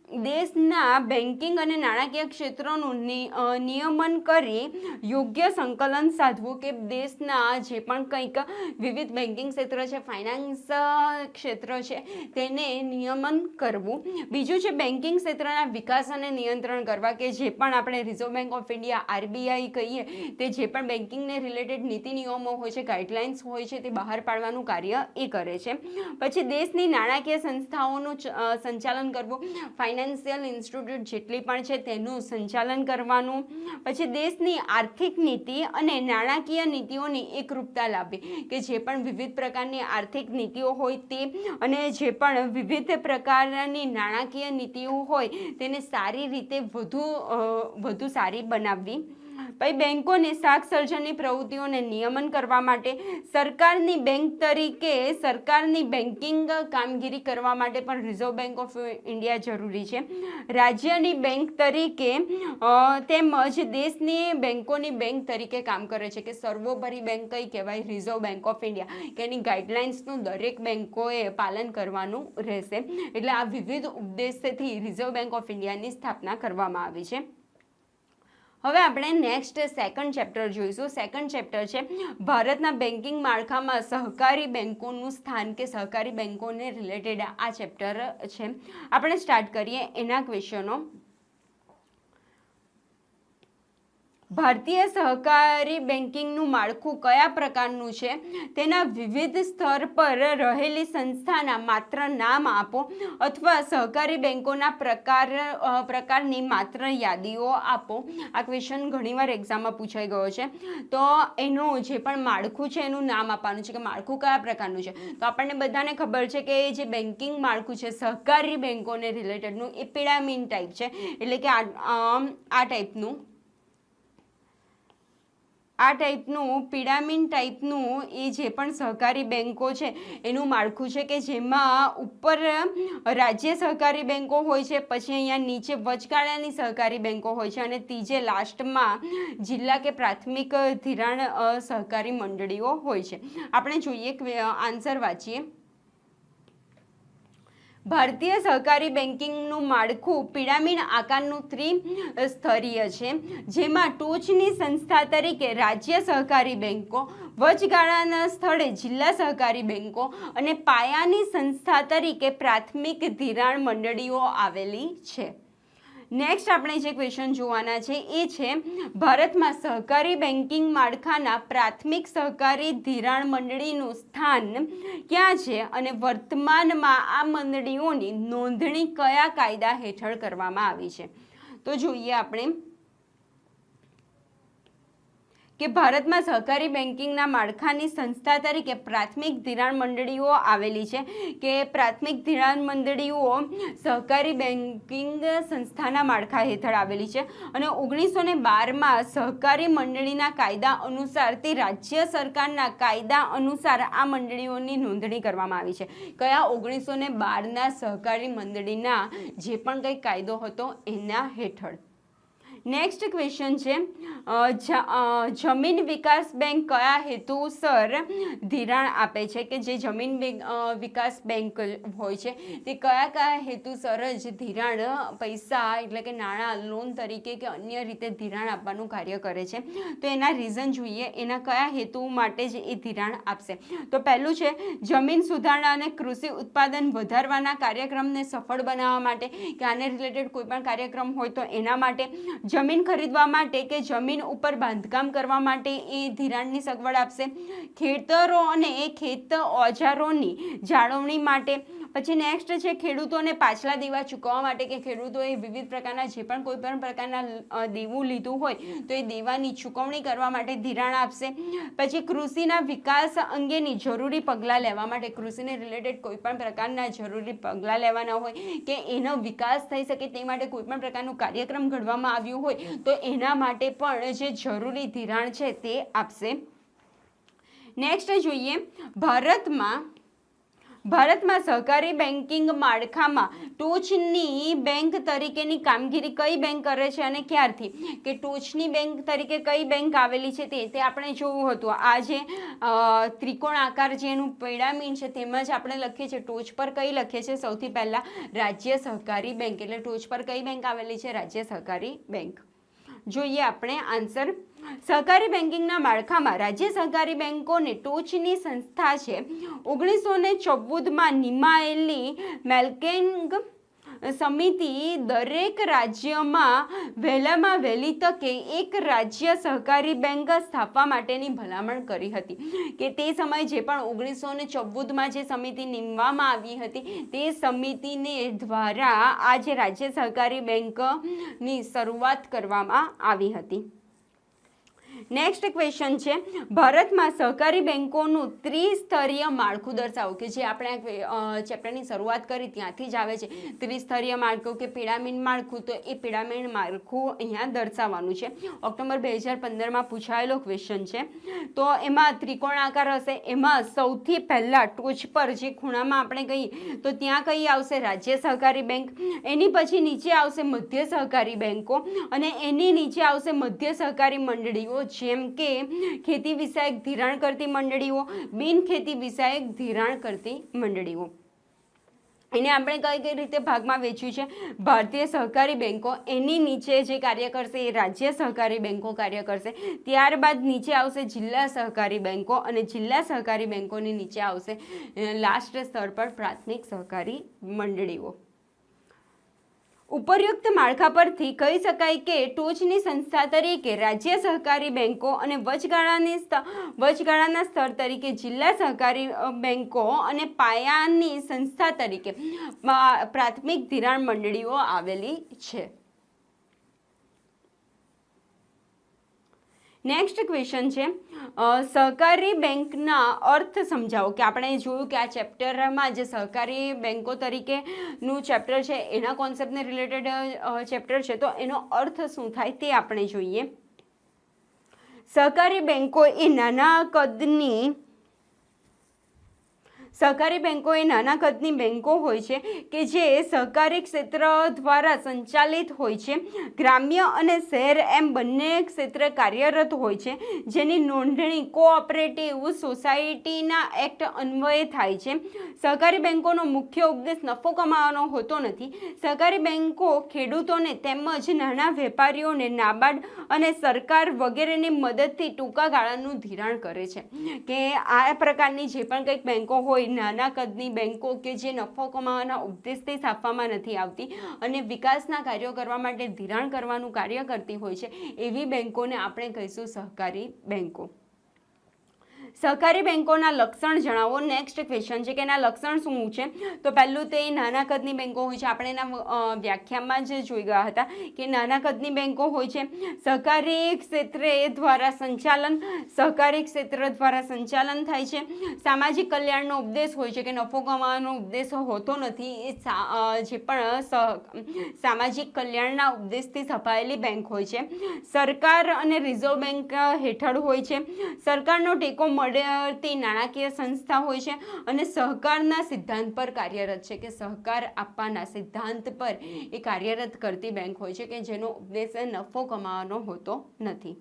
દેશના બેન્કિંગ અને નાણાકીય ક્ષેત્રોનું નિયમન કરી યોગ્ય સંકલન સાધવું, કે દેશના જે પણ કંઈક વિવિધ બેન્કિંગ ક્ષેત્ર છે, ફાઇનાન્સ ક્ષેત્ર છે, તેને નિયમન કરવું. બીજું છે બેન્કિંગ ક્ષેત્રના વિકાસ અને નિયંત્રણ કરવા, કે જે પણ આપણે reserve bank of India RBI કહીએ તે જે પણ બેન્કિંગને રિલેટેડ નીતિ નિયમો હોય છે, ગાઈડલાઇન્સ હોય છે, તે બહાર પાડવાનું કાર્ય એ કરે છે. પછી દેશની નાણાકીય સંસ્થાઓનું સંચાલન કરવું, ફાઇનાન્શિયલ ઇન્સ્ટિટ્યૂટ જેટલી પણ છે તેનું સંચાલન કરવાનું. પછી દેશની આર્થિક નીતિ અને નાણાકીય નીતિઓની એકરૂપતા લાવવી, કે જે પણ વિવિધ પ્રકારની આર્થિક નીતિઓ હોય તે અને જે પણ વિવિધ પ્રકારની નાણાકીય નીતિઓ હોય તેને સારી રીતે વધુ સારી બનાવવી. પછી બેન્કોને શાક સર્જનની પ્રવૃત્તિઓને નિયમન કરવા માટે સરકારની બેંક તરીકે સરકારની બેન્કિંગ કામગીરી કરવા માટે પણ રિઝર્વ બેંક ઓફ ઇન્ડિયા જરૂરી છે. રાજ્યની બેંક તરીકે તેમજ દેશની બેન્કોની બેંક તરીકે કામ કરે છે, કે સર્વોપરી બેંક કઈ કહેવાય? રિઝર્વ બેંક ઓફ ઇન્ડિયા, કે એની ગાઈડલાઇન્સનું દરેક બેન્કોએ પાલન કરવાનું રહેશે. એટલે આ વિવિધ ઉદ્દેશ્યથી રિઝર્વ બેંક ઓફ ઇન્ડિયાની સ્થાપના કરવામાં આવી છે. હવે આપણે નેક્સ્ટ સેકન્ડ ચેપ્ટર જોઈશું. સેકન્ડ ચેપ્ટર છે ભારતના બેન્કિંગ માળખામાં સહકારી બેન્કોનું સ્થાન, કે સહકારી બેન્કોને રિલેટેડ આ ચેપ્ટર છે. આપણે સ્ટાર્ટ કરીએ એના ક્વેશ્ચનો. ભારતીય સહકારી બેન્કિંગનું માળખું કયા પ્રકારનું છે? તેના વિવિધ સ્તર પર રહેલી સંસ્થાના માત્ર નામ આપો, અથવા સહકારી બેન્કોના પ્રકારની માત્ર યાદીઓ આપો. આ ક્વેશ્ચન ઘણીવાર એક્ઝામમાં પૂછાઈ ગયો છે. તો એનું જે પણ માળખું છે એનું નામ આપવાનું છે, કે માળખું કયા પ્રકારનું છે. તો આપણને બધાને ખબર છે કે જે બેન્કિંગ માળખું છે સહકારી બેન્કોને રિલેટેડનું એ પિરામિડ ટાઈપ છે, એટલે કે આ ટાઈપનું પિરામિડ ટાઈપનું એ જે પણ સહકારી બેન્કો છે એનું માળખું છે, કે જેમાં ઉપર રાજ્ય સહકારી બેન્કો હોય છે, પછી અહીંયા નીચે વચગાળાની સહકારી બેન્કો હોય છે, અને ત્રીજે લાસ્ટમાં જિલ્લા કે પ્રાથમિક ધિરાણ સહકારી મંડળીઓ હોય છે. આપણે જોઈએ આન્સર વાંચીએ. ભારતીય સહકારી બેન્કિંગનું માળખું પિરામિડ આકારનું ત્રિસ્તરીય છે, જેમાં ટોચની સંસ્થા તરીકે રાજ્ય સહકારી બેન્કો, વચગાળાના સ્થળે જિલ્લા સહકારી બેન્કો અને પાયાની સંસ્થા તરીકે પ્રાથમિક ધિરાણ મંડળીઓ આવેલી છે. નેક્સ્ટ આપણે જે ક્વેશ્ચન જોવાના છે એ છે ભારતમાં સહકારી બેન્કિંગ માળખાના પ્રાથમિક સહકારી ધિરાણ મંડળીનું સ્થાન ક્યાં છે, અને વર્તમાનમાં આ મંડળીઓની નોંધણી કયા કાયદા હેઠળ કરવામાં આવી છે? તો જોઈએ આપણે કે ભારતમાં સહકારી બેન્કિંગના માળખાની સંસ્થા તરીકે પ્રાથમિક ધિરાણ મંડળીઓ આવેલી છે, કે પ્રાથમિક ધિરાણ મંડળીઓ સહકારી બેન્કિંગ સંસ્થાના માળખા હેઠળ આવેલી છે. અને 1912માં સહકારી મંડળીના કાયદા અનુસાર તે રાજ્ય સરકારના કાયદા અનુસાર આ મંડળીઓની નોંધણી કરવામાં આવી છે. કયા? 1912ના સહકારી મંડળીના જે પણ કંઈ કાયદો હતો એના હેઠળ. નેક્સ્ટ ક્વેશ્ચન છે જમીન વિકાસ બેંક કયા હેતુસર ધિરાણ આપે છે? કે જે જમીન વિકાસ બેંક હોય છે તે કયા હેતુસર જ ધિરાણ પૈસા એટલે કે નાણાં લોન તરીકે કે અન્ય રીતે ધિરાણ આપવાનું કાર્ય કરે છે? તો એના રીઝન જોઈએ, એના કયા હેતુ માટે જ એ ધિરાણ આપશે. તો પહેલું છે જમીન સુધારણા અને કૃષિ ઉત્પાદન વધારવાના કાર્યક્રમને સફળ બનાવવા માટે, કે આને રિલેટેડ કોઈ પણ કાર્યક્રમ હોય તો એના માટે. જમીન ખરીદવા માટે કે જમીન ઉપર બાંધકામ કરવા માટે એ ધિરાણની સગવડ આપશે. ખેતરો અને ખેત ઓજારોની જાળવણી માટે. પછી નેક્સ્ટ છે ખેડૂતોને પાછલા દેવા ચૂકવવા માટે, કે ખેડૂતોએ વિવિધ પ્રકારના જે પણ કોઈ પણ પ્રકારના દેવું લીધું હોય તો એ દેવાની ચૂકવણી કરવા માટે ધિરાણ આપશે. પછી કૃષિના વિકાસ અંગેની જરૂરી પગલાં લેવા માટે, કૃષિને રિલેટેડ કોઈ પણ પ્રકારના જરૂરી પગલાં લેવાના હોય કે એનો વિકાસ થઈ શકે તે માટે કોઈ પણ પ્રકારનું કાર્યક્રમ ઘડવામાં આવ્યું હોય તો એના માટે પણ જે જરૂરી ધિરાણ છે તે આપશે. નેક્સ્ટ જોઈએ ભારતમાં સહકારી બેન્કિંગ માળખામાં ટોચની બેંક તરીકેની કામગીરી કઈ બેંક કરે છે અને ક્યારથી? કે ટોચની બેંક તરીકે કઈ બેંક આવેલી છે તે આપણે જોવું હતું. આ જે ત્રિકોણ આકાર જેનું પિરામિડ છે તેમાં જ આપણે લખીએ છીએ ટોચ પર કઈ લખીએ છીએ સૌથી પહેલા રાજ્ય સહકારી બેંક. એટલે ટોચ પર કઈ બેંક આવેલી છે? રાજ્ય સહકારી બેંક. જોઈએ આપણે આન્સર. સહકારી બેન્કિંગના માળખામાં રાજ્ય સહકારી બેંકોને ટોચની સંસ્થા છે. 1914માં નિમાયેલી મેલ્કેંગ સમિતિ દરેક રાજ્યમાં વહેલામાં વહેલી તકે એક રાજ્ય સહકારી બેંક સ્થાપવા માટેની ભલામણ કરી હતી. કે તે સમયે જે પણ 1914માં જે સમિતિ નીમવામાં આવી હતી તે સમિતિને દ્વારા આ જે રાજ્ય સહકારી બેંકની શરૂઆત કરવામાં આવી હતી. નેક્સ્ટ ક્વેશ્ચન છે, ભારતમાં સહકારી બેંકોનું ત્રિસ્તરીય માળખું દર્શાવો. કે જે આપણે ચેપ્ટરની શરૂઆત કરી ત્યાંથી જ આવે છે ત્રિસ્તરીય માળખું કે પિરામિડ માળખું. તો એ પિરામિડ માળખું અહીંયા દર્શાવવાનું છે. ઓક્ટોબર 2015માં પૂછાયેલો ક્વેશ્ચન છે. તો એમાં ત્રિકોણ આકાર હશે. એમાં સૌથી પહેલાં ટોચ પર જે ખૂણામાં આપણે કહીએ તો ત્યાં કઈ આવશે? રાજ્ય સહકારી બેંક. એની પછી નીચે આવશે મધ્ય સહકારી બેંકો અને એની નીચે આવશે મધ્ય સહકારી મંડળીઓ, જેમ કે ખેતી વિષયક ધિરાણ કરતી મંડળીઓ, બિન ખેતી વિષયક ધિરાણ કરતી મંડળીઓ. એને આપણે કઈ કઈ રીતે ભાગમાં વેચ્યું છે? ભારતીય સહકારી બેંકો, એની નીચે જે કાર્ય કરશે એ રાજ્ય સહકારી બેંકો કાર્ય કરશે. ત્યારબાદ નીચે આવશે જિલ્લા સહકારી બેંકો અને જિલ્લા સહકારી બેંકોની નીચે આવશે લાસ્ટ સ્તર પર પ્રાથમિક સહકારી મંડળીઓ. ઉપરયુક્ત માળખા પરથી કહી શકાય કે ટોચની સંસ્થા તરીકે રાજ્ય સહકારી બેંકો અને વચગાળાના સ્તર તરીકે જિલ્લા સહકારી બેંકો અને પાયાની સંસ્થા તરીકે પ્રાથમિક ધિરાણ મંડળીઓ આવેલી છે. નેક્સ્ટ ક્વેશ્ચન છે, સહકારી બેંકના અર્થ સમજાવો. કે આપણે જોયું કે આ ચેપ્ટરમાં જે સહકારી બેંકો તરીકેનું ચેપ્ટર છે એના કોન્સેપ્ટને રિલેટેડ ચેપ્ટર છે. તો એનો અર્થ શું થાય તે આપણે જોઈએ. સહકારી બેંકો એ નાના કદની બેંકો હોય છે કે જે સહકારી ક્ષેત્ર દ્વારા સંચાલિત હોય છે. ગ્રામ્ય અને શહેર એમ બંને ક્ષેત્રે કાર્યરત હોય છે, જેની નોંધણી કોઓપરેટિવ સોસાયટીના એક્ટ અન્વયે થાય છે. સહકારી બેંકોનો મુખ્ય ઉદ્દેશ નફો કમાવાનો હોતો નથી. સહકારી બેંકો ખેડૂતોને તેમજ નાના વેપારીઓને નાબાર્ડ અને સરકાર વગેરેની મદદથી ટૂંકા ગાળાનું ધિરાણ કરે છે. કે આ પ્રકારની જે પણ કંઈક બેંકો હોય, નાના કદની બેંકો કે જે નફો કમાવાના ઉદ્દેશથી સ્થાપવામાં નથી આવતી અને વિકાસના કાર્યો કરવા માટે ધિરાણ કરવાનું કાર્ય કરતી હોય છે, એવી બેંકોને આપણે કહીશું સહકારી બેંકો. સહકારી બેંકોના લક્ષણ જણાવો. નેક્સ્ટ ક્વેશ્ચન છે કે એના લક્ષણ શું છે? તો પહેલું તે નાના કદની બેંકો હોય છે. આપણે એના વ્યાખ્યામાં જ જોઈ ગયા હતા કે નાના કદની બેંકો હોય છે. સહકારી ક્ષેત્ર દ્વારા સંચાલન થાય છે. સામાજિક કલ્યાણનો ઉદ્દેશ હોય છે કે નફો કમાવાનો ઉદ્દેશ હોતો નથી. એ જે પણ સામાજિક કલ્યાણના ઉદ્દેશથી સ્થપાયેલી બેંક હોય છે. સરકાર અને રિઝર્વ બેંક હેઠળ હોય છે. સરકારનો ટેકો મળતી નાણાકીય સંસ્થા હોય છે અને સહકારના સિદ્ધાંત પર કાર્યરત છે. કે સહકાર આપવાના સિદ્ધાંત પર એ કાર્યરત કરતી બેંક હોય છે કે જેનો ઉદ્દેશ નફો કમાવાનો હોતો નથી.